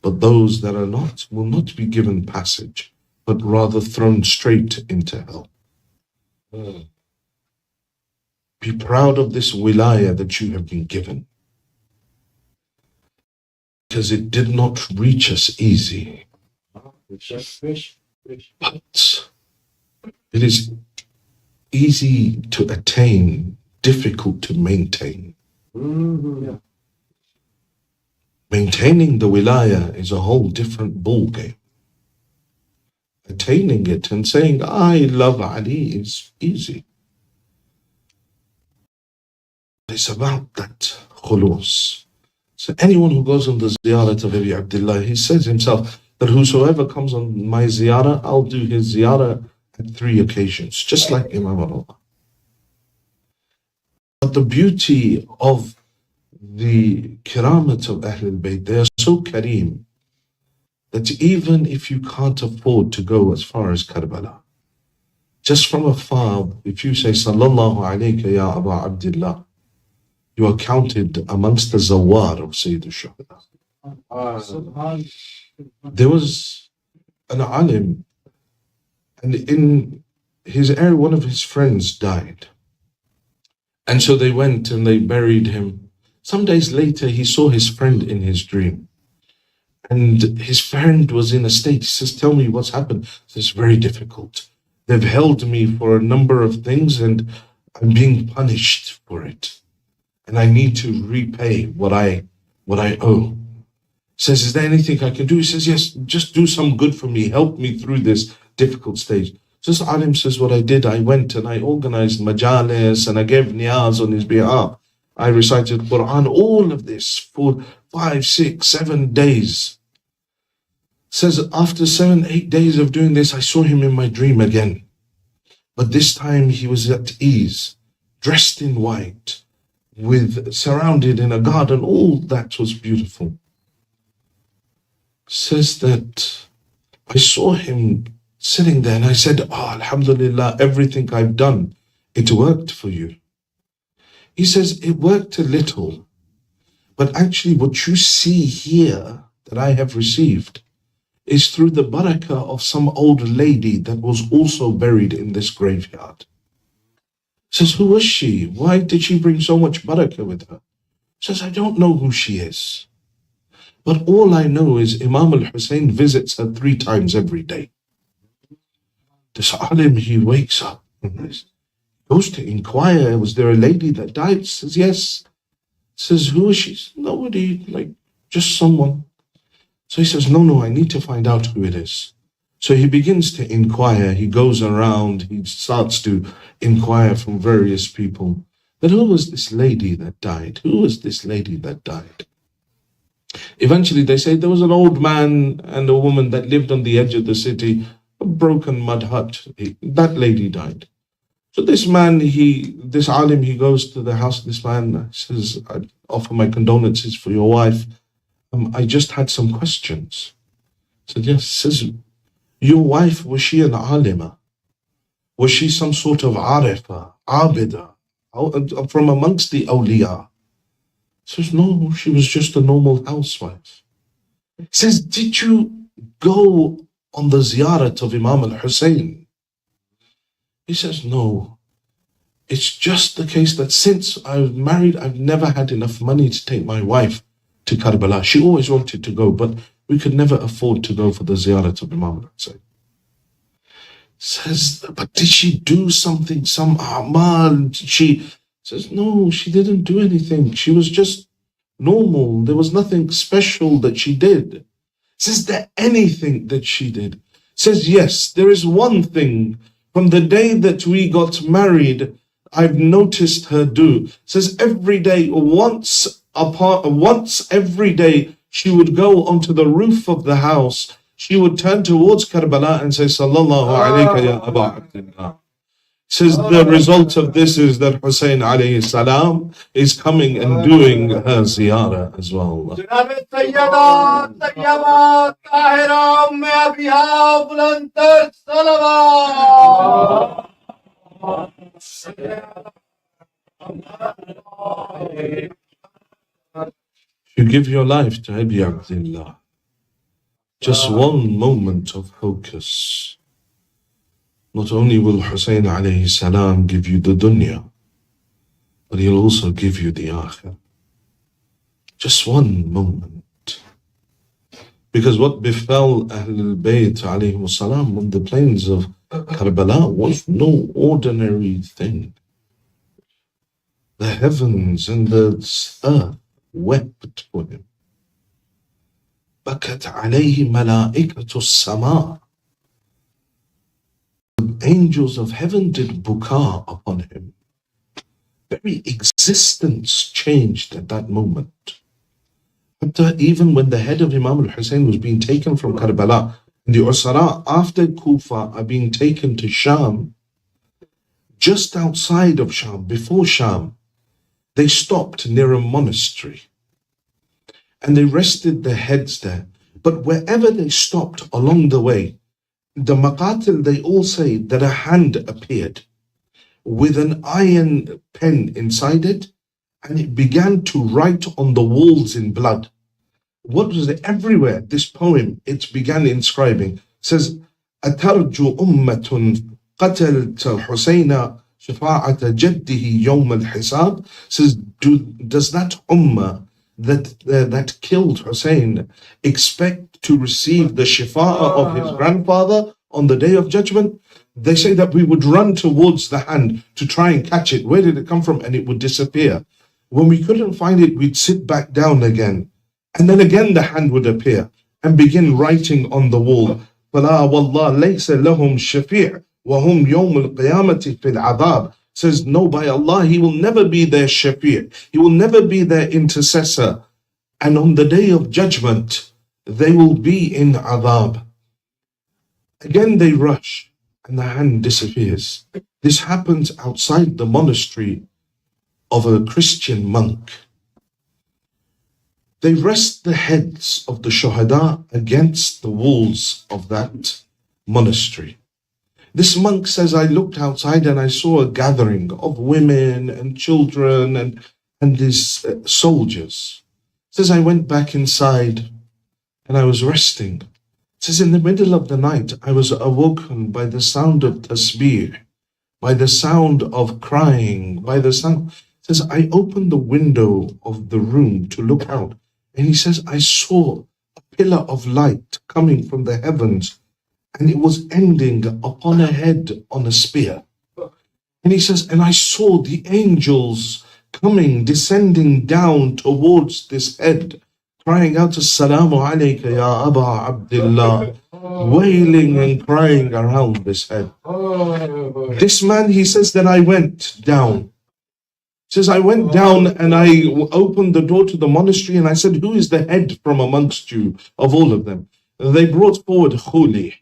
But those that are not will not be given passage, but rather thrown straight into hell. Be proud of this wilayah that you have been given. Because it did not reach us easy. But it is easy to attain, difficult to maintain. Maintaining the wilayah is a whole different ballgame. Attaining it and saying, I love Ali is easy. It's about that khulus. So anyone who goes on the ziyarah to Abi Abdullah, he says himself that whosoever comes on my ziyarah, I'll do his ziyarah at 3 occasions, just like Imam Allah. But the beauty of the kiramat of Ahlul Bayt, they are so kareem, that even if you can't afford to go as far as Karbala, just from afar, if you say, Sallallahu alayka ya Aba Abdullah, you are counted amongst the zawar of Sayyid al-Shuhada. There was an alim, and in his area, one of his friends died. And so they went and they buried him. Some days later, he saw his friend in his dream. And his friend was in a state. He says, tell me what's happened. It's very difficult. They've held me for a number of things and I'm being punished for it. And I need to repay what I owe. He says, is there anything I can do? He says, yes, just do some good for me. Help me through this difficult stage. So this alim says, what I did, I went and I organized majalis and I gave niyaz on his behalf. I recited Quran, all of this for 5, 6, 7 days. Says, after 7, 8 days of doing this, I saw him in my dream again. But this time he was at ease, dressed in white, surrounded in a garden, all that was beautiful. Says that I saw him sitting there and I said, Alhamdulillah, everything I've done, it worked for you. He says, it worked a little, but actually what you see here that I have received is through the barakah of some old lady that was also buried in this graveyard. Says, who was she? Why did she bring so much barakah with her? Says, I don't know who she is. But all I know is Imam al-Hussein visits her 3 times every day. This alim, he wakes up and goes to inquire, was there a lady that died? Says, yes. Says, who is she? Nobody, just someone. So he says, no, I need to find out who it is. So he begins to inquire. He goes around. He starts to inquire from various people. But who was this lady that died? Who was this lady that died? Eventually they say there was an old man and a woman that lived on the edge of the city, a broken mud hut. That lady died. So this man, this alim, he goes to the house of this man, says, I offer my condolences for your wife. I just had some questions. So yes, says, your wife, was she an alima? Was she some sort of arifa, abida, from amongst the awliya? Says, no, she was just a normal housewife. Says, did you go on the ziyarat of Imam al-Hussein? He says, no. It's just the case that since I was married, I've never had enough money to take my wife to Karbala. She always wanted to go, but we could never afford to go for the ziyarat of Imam al-Hussein. Says, but did she do something, some amal? She says, no, she didn't do anything. She was just normal. There was nothing special that she did. Says, is there anything that she did? Says, yes, there is one thing. From the day that we got married, I've noticed her do. Says, every day, once every day, she would go onto the roof of the house. She would turn towards Karbala and say, Sallallahu alayka ya Aba Abdullah. Says, the result of this is that Hussein alayhi salam is coming and doing her ziyarah as well. You give your life to Abi Abdullah. Just one moment of focus. Not only will Hussein alayhi salam give you the dunya, but he'll also give you the akhirah. Just one moment. Because what befell Ahlulbait alayhi salam on the plains of Karbala was no ordinary thing. The heavens and the earth wept for him. Bakat alayhi malaikatu as-sama. The angels of heaven did buka upon him. Very existence changed at that moment. But even when the head of Imam al-Hussein was being taken from Karbala, the Usara after Kufa are being taken to Sham, just outside of Sham, before Sham, they stopped near a monastery and they rested their heads there. But wherever they stopped along the way, the maqatil, they all say that a hand appeared with an iron pen inside it, and it began to write on the walls in blood. What was it? Everywhere, this poem, it began inscribing. It says, أترجو أمة قتلت الحسين شفاعة جده يوم الحساب. Says, does that ummah that killed Hussein expect to receive the shifa'ah of his grandfather on the day of judgment? They say that we would run towards the hand to try and catch it. Where did it come from? And it would disappear. When we couldn't find it, we'd sit back down again. And then again the hand would appear and begin writing on the wall. فَلَا وَاللَّهِ لَيْسَ لَهُمْ شَفِيعٌ وَهُمْ يَوْمُ الْقِيَامَةِ فِي الْعَذَابِ. Says, no, by Allah, he will never be their shafi'. He will never be their intercessor. And on the day of judgment, they will be in adhab. Again they rush and the hand disappears. This happens outside the monastery of a Christian monk. They rest the heads of the shuhada against the walls of that monastery. This monk says, I looked outside and I saw a gathering of women and children and these soldiers. Says, I went back inside and I was resting. Says, in the middle of the night, I was awoken by the sound of tasbih, by the sound of crying, by the sound. Says, I opened the window of the room to look out. And he says, I saw a pillar of light coming from the heavens, and it was ending upon a head on a spear. And he says, and I saw the angels coming, descending down towards this head, crying out, Assalamu alayka ya Aba Abdullah, wailing and crying around this head. This man, he says that I went down. Says I went down and I opened the door to the monastery and I said, who is the head from amongst you of all of them? And they brought forward Khuli.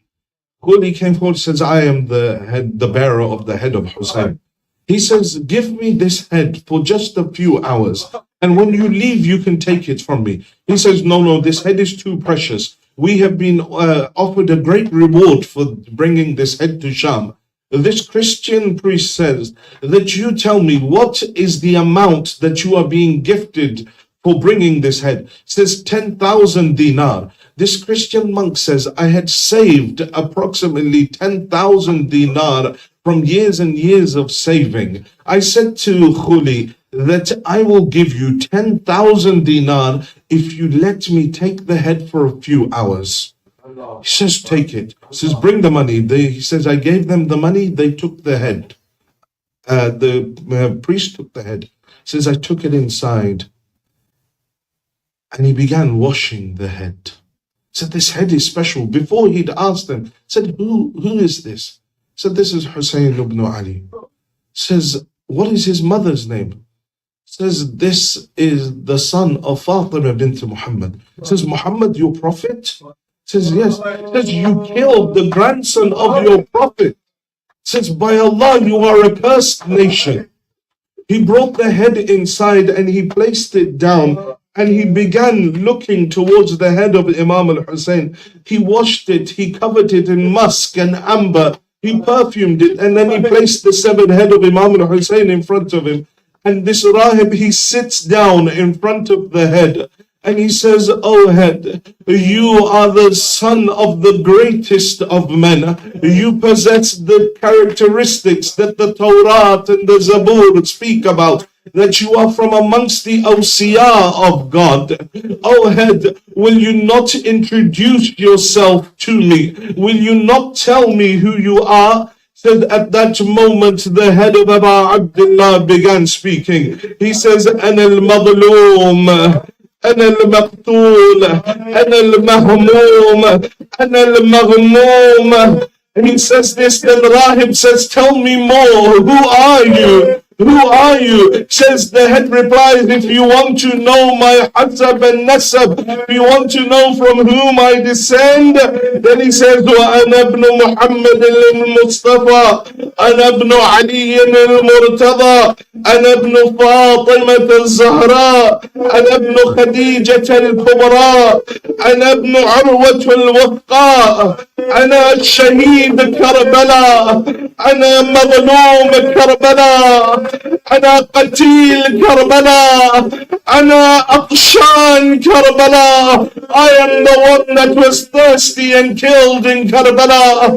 Khuli came forward and says, I am the bearer of the head of Hussein. He says, give me this head for just a few hours. And when you leave, you can take it from me. He says, no, this head is too precious. We have been offered a great reward for bringing this head to Sham. This Christian priest says that you tell me what is the amount that you are being gifted for bringing this head. He says 10,000 dinar. This Christian monk says, I had saved approximately 10,000 dinar from years and years of saving. I said to Khuli that I will give you 10,000 dinar if you let me take the head for a few hours. He says, take it. He says, bring the money. He says, I gave them the money. They took the head. The priest took the head. He says, I took it inside. And he began washing the head. He said, this head is special. Before he'd asked them, he said, who is this? He said, this is Hussein ibn Ali. He says, what is his mother's name? He says, this is the son of Fatima bint Muhammad. He says, Muhammad, your prophet? He says, yes. He says, you killed the grandson of your prophet. He says, by Allah, you are a cursed nation. He brought the head inside and he placed it down and he began looking towards the head of Imam al-Hussein. He washed it, he covered it in musk and amber, he perfumed it, and then he placed the severed head of Imam al-Hussein in front of him. And this Rahib, he sits down in front of the head. And he says, O head, you are the son of the greatest of men. You possess the characteristics that the Torah and the Zabur speak about, that you are from amongst the awsiya of God. O head, will you not introduce yourself to me? Will you not tell me who you are? Said at that moment, the head of Abu Abdullah began speaking. He says, Ana al-Madloom. أنا المقتول أنا المهموم أنا المغموم. And he says this, then Rahib says, tell me more, who are you? Who are you? Says the head replies, if you want to know my hasab and nasab, if you want to know from whom I descend, then he says, وأنا ابن محمد المصطفى أنا ابن علي المرتضى أنا ابن فاطمة الزهراء أنا ابن خديجة الكبرى أنا ابن عروة الوثقاء أنا الشهيد كربلاء أنا مظلوم كربلاء أنا قتيل كربلاء أنا أقشان Karbala. I am the one that was thirsty and killed in Karbala.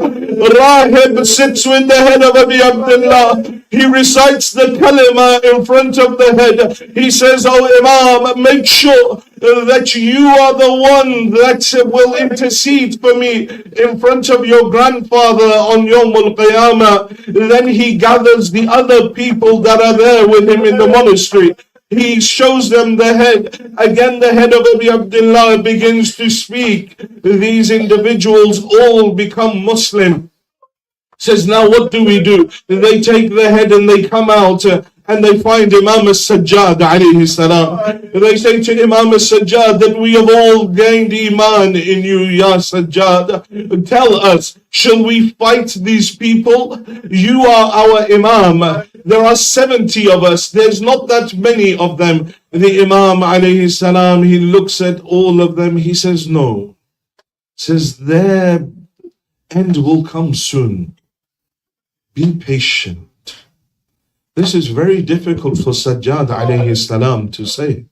Rahib sits with the head of Abi Abdullah. He recites the kalima in front of the head. He says, oh Imam, make sure that you are the one that will intercede for me in front of your grandfather on Yawm al-Qiyamah. Then he gathers the other people that are there with him in the monastery. He shows them the head. Again, the head of Abi Abdullah begins to speak. These individuals all become Muslim. Says, now what do we do? They take the head and they come out and they find Imam al-Sajjad alayhi salam. They say to Imam al-Sajjad that we have all gained iman in you, Ya Sajjad. Tell us, shall we fight these people? You are our Imam. There are 70 of us. There's not that many of them. The Imam alayhi salam, he looks at all of them. He says, no. Says, their end will come soon. Be patient. This is very difficult for Sajjad alayhi salam to say.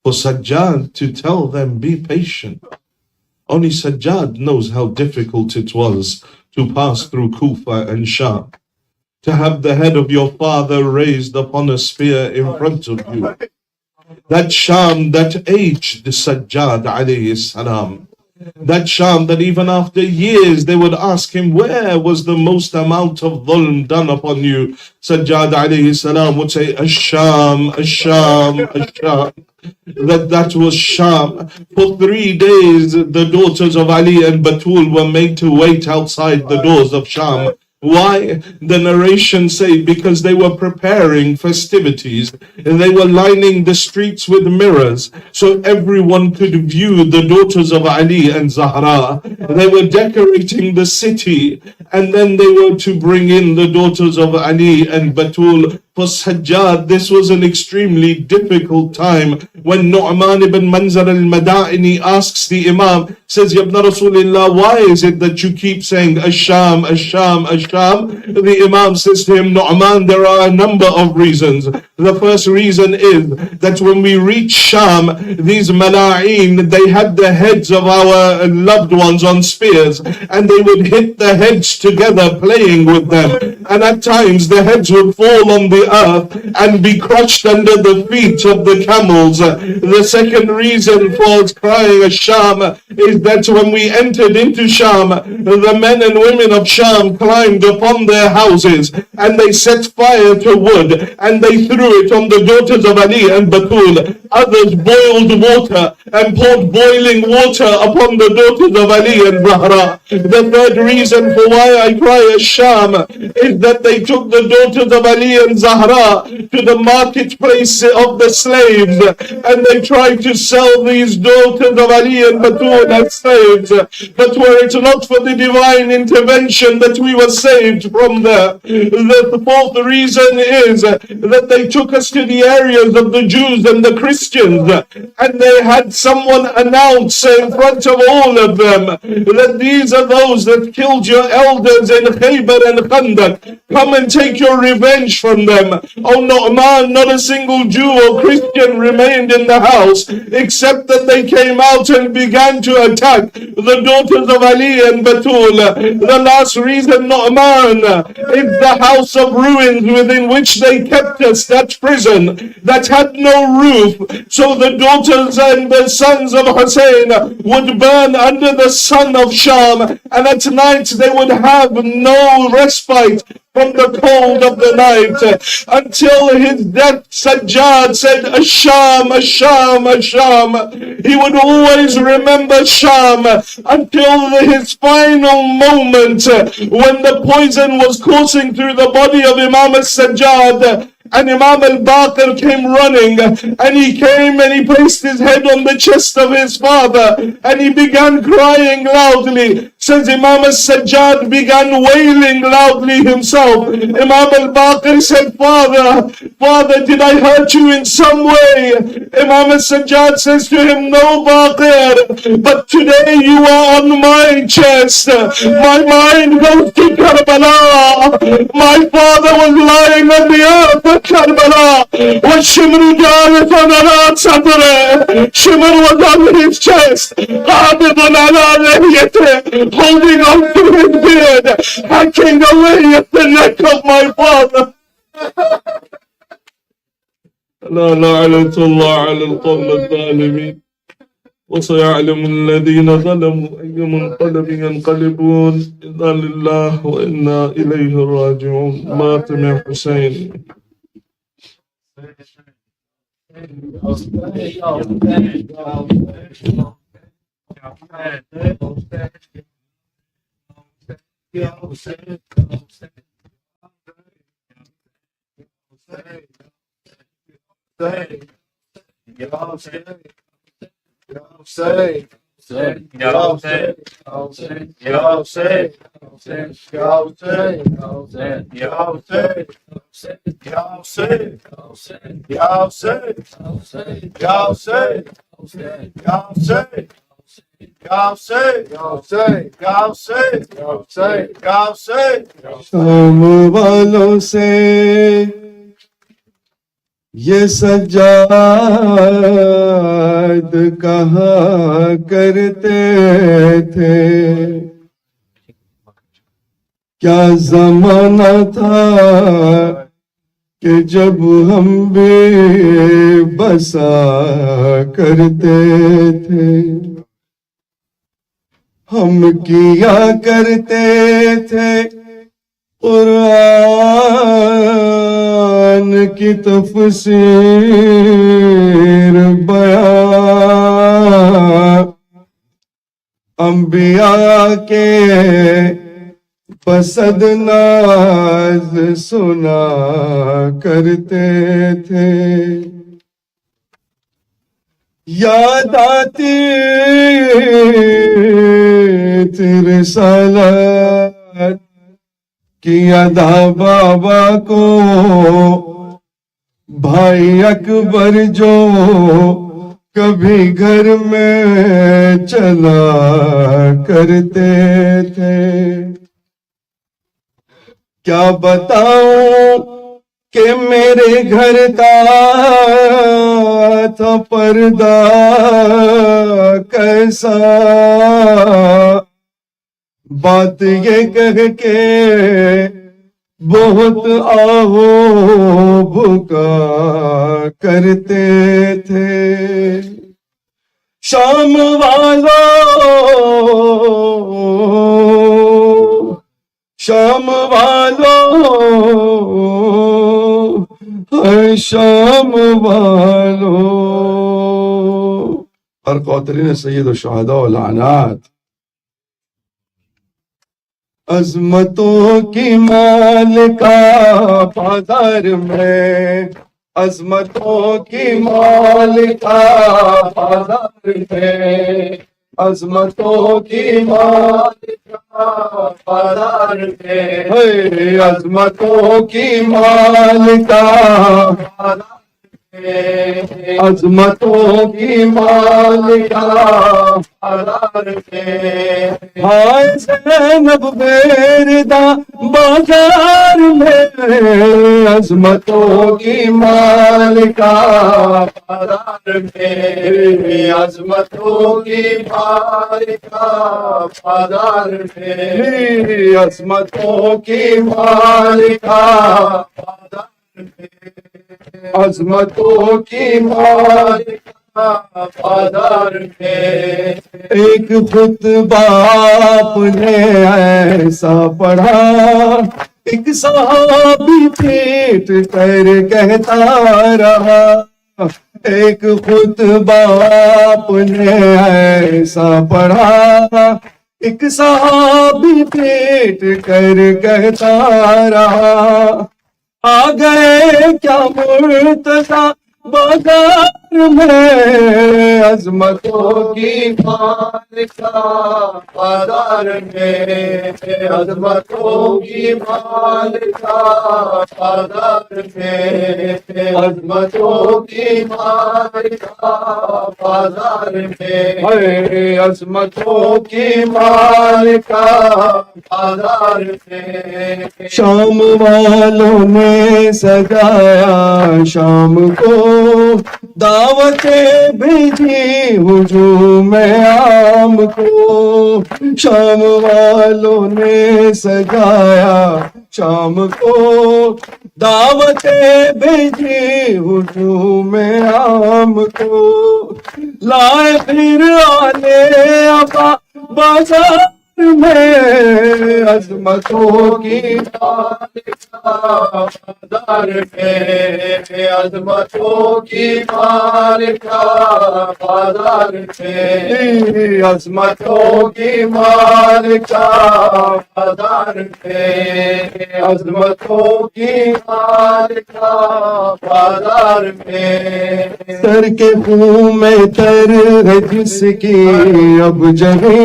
For Sajjad to tell them, be patient. Only Sajjad knows how difficult it was to pass through Kufa and Sham. To have the head of your father raised upon a spear in front of you. That Sham that aged Sajjad alayhi salam. That Sham that even after years they would ask him, where was the most amount of dhulm done upon you? Sajjad alayhi salam would say, Ash-Sham, Ash-Sham, Ash-Sham. that was Sham. For 3 days, the daughters of Ali and Batul were made to wait outside the doors of Sham. Why? The narrations say because they were preparing festivities and they were lining the streets with mirrors so everyone could view the daughters of Ali and Zahra. They were decorating the city and then they were to bring in the daughters of Ali and Batul. For Sajjad, this was an extremely difficult time when Nu'man ibn Manzar al-Madaini asks the Imam, says, Ya Ibn Rasulullah, why is it that you keep saying Ash-Sham, Ash-Sham, Ash-Sham? The Imam says to him, Nu'man, there are a number of reasons. The first reason is that when we reach Sham, these Mala'in, they had the heads of our loved ones on spears and they would hit the heads together playing with them. And at times the heads would fall on the earth and be crushed under the feet of the camels. The second reason for crying Ash-Sham is that when we entered into Sham, the men and women of Sham climbed upon their houses and they set fire to wood and they threw it on the daughters of Ali and Batul. Others boiled water and poured boiling water upon the daughters of Ali and Zahra. The third reason for why I cry Ash-Sham is that they took the daughters of Ali and Zahra to the marketplace of the slaves and they tried to sell these daughters of Ali and Batul as slaves, but were it not for the divine intervention that we were saved from there. The fourth reason is that they took us to the areas of the Jews and the Christians and they had someone announce in front of all of them that these are those that killed your elders in Khaybar and Khandaq. Come and take your revenge from them. Oh Nu'man, not a single Jew or Christian remained in the house except that they came out and began to attack the daughters of Ali and Batul. The last reason, Nu'man, is the house of ruins within which they kept us, that prison that had no roof. So the daughters and the sons of Hussein would burn under the sun of Sham, and at night they would have no respite from the cold of the night until his death. Sajjad said, Ash-Sham, Ash-Sham, Ash-Sham. He would always remember Sham until his final moment when the poison was coursing through the body of Imam al-Sajjad. And Imam al-Baqir came running and he came and he placed his head on the chest of his father and he began crying loudly. Says Imam al-Sajjad began wailing loudly himself. Imam al-Baqir said, Father, did I hurt you in some way? Imam al-Sajjad says to him, no, Baqir, but today you are on my chest. My mind goes to Karbala. My father was lying on the earth at Karbala. وَالشِّمْرُ جَالِسٌ عَلَى صَدْرِهِ. Shimr was on his chest. قَابِضٌ عَلَى لِحْيَتِهِ, holding on to his beard, hacking away at the neck of my father. لا لعنة الله على القوم الظالمين وسيعلم الذين ظلموا أي منقلب ينقلبون. إنا لله وإنا إليه راجعون. ماتم يا حسين. शाम वालों से ये सज्जाद कहा करते थे, क्या जमाना था कि जब हम बेबसा करते थे। हम किया करते थे कुरान की तफसीर انبیاء کے پسند ناز سنا کرتے تھے. یاد آتی تھی رسالت کی ادا بابا کو، بھائی اکبر جو کبھی گھر میں چلا کرتے تھے. کیا بتاؤں کہ میرے گھر کا تھا پردہ کیسا، بات یہ کہہ کے بہت آہو بھکا کرتے تھے. شام والوں، شام والوں، شام والوں. ہر قوترین سید الشہداء والعنات. عظمتوں کی مالکہ بازار میں، عظمتوں کی مالکہ بازار میں، عظمتوں کی مالکہ بازار میں، عظمتوں کی مالکہ بازار میں، عظمتوں کی مالکہ بازار میں. ہائے زینب بیردہ بازار میں، عظمتوں کی مالکہ بازار میں، عظمتوں کی مالکہ بازار میں، عظمتوں کی مالکہ بازار میں، عظمتوں کی مالکہ بازار میں. ایک خطبہ آپ نے ایسا پڑھا، ایک صحابی پیٹ کر کہتا رہا. ایک خطبہ آپ نے ایسا پڑھا، ایک صحابی پیٹ کر کہتا رہا. آ گئے کیا مرتضیٰ بازار میں، عظمتوں کی مالکہ بازار میں، عظمتوں کی مالکہ بازار میں، عظمتوں کی مالکہ بازار میں، عظمتوں کی مالکہ بازار میں. شام والوں نے سجایا شام کو، دعوتیں بھیجی ہجوم عام کو. شام والوں نے سجایا شام کو، دعوتیں بھیجی ہجوم عام کو. لائے پھر آلے ابا بازار میں، عظمتوں کی مالکہ بازار میں، عظمتوں کی مالکہ بازار میں، عظمتوں کی مالکہ بازار میں، عظمتوں کی مالکہ بازار میں. سر کے خون میں تر ہے جس کی اب جگہ،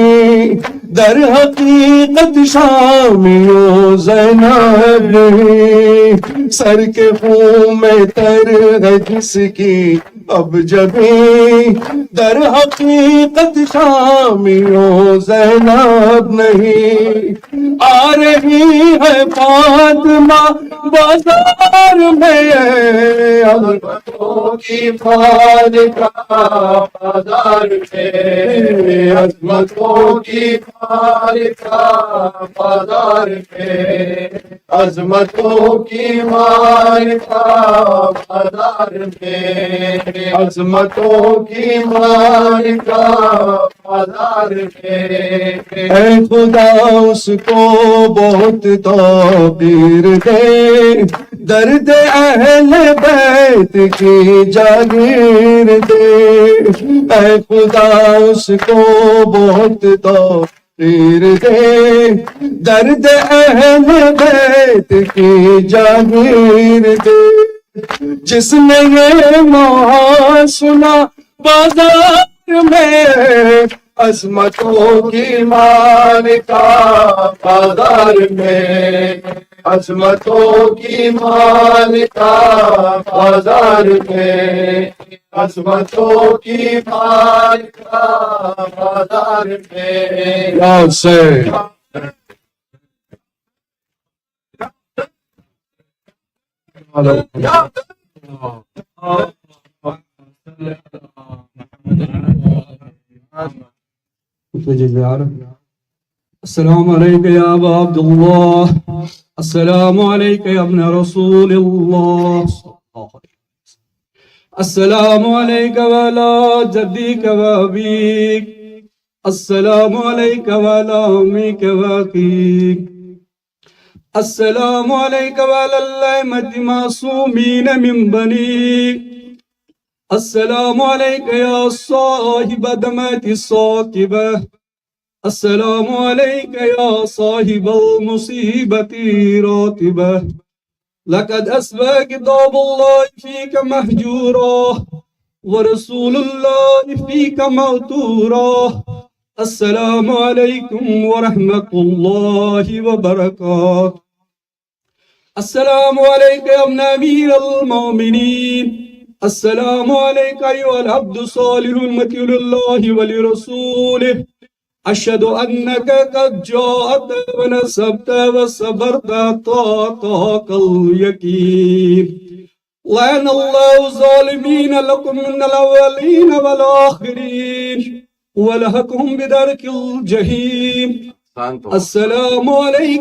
در حقیقت شامیوں زینب نہیں. سر کے خون میں تر ہے جس کی اب جبیں، در حقیقت شامیوں زینب نہیں. آ رہی ہے فاطمہ بازار میں، عظمتوں کی مالکہ بازار میں، عظمتوں کی مالکہ بازار میں، عظمتوں کی مالکہ بازار میں، عظمتوں کی مالکہ بازار میں. اے خدا اس کو بہت توقیر دے، درد اہل بیت کی جاگیر دے، اے خدا اس کو بہت توقیر دے، درد اہل بیت کی جاگیر دے، جس نے یہ مہا سنا بازار میں، عظمتوں کی مالکہ بازار میں، عظمتوں کی مالکہ بازار میں، عظمتوں کی مالکہ بازار میں، یاد سے السلام علیکم یا ابا عبداللہ، السلام علیکم یا ابن رسول اللہ، السلام علیکم وعلا جدیک و ابیک، السلام علیکم وعلا امیک و اخیک، السلام علیکم وعلا الائمۃ معصومین من بنیک، السلام علیکم یا صاحب دمعۃ الثاقبہ، السلام علیکم یا صاحب المصیبۃ راتبہ، لقد اصبح کتاب اللہ فیک محجورا ورسول اللہ فیک موتورا، السلام علیکم ورحمۃ اللہ وبرکاتہ، السلام علیکم یا ابن امیر المومنین، السلام علیکم ایھا العبد الصالح المطیع للہ ولرسولہ، اشہد انک قد جاءت ونصبت وصبرت طاعتک الیقین، لعن اللہ الظالمین لکم من الاولین والآخرین ولحقہم بدرک الجحیم، السلام علیکم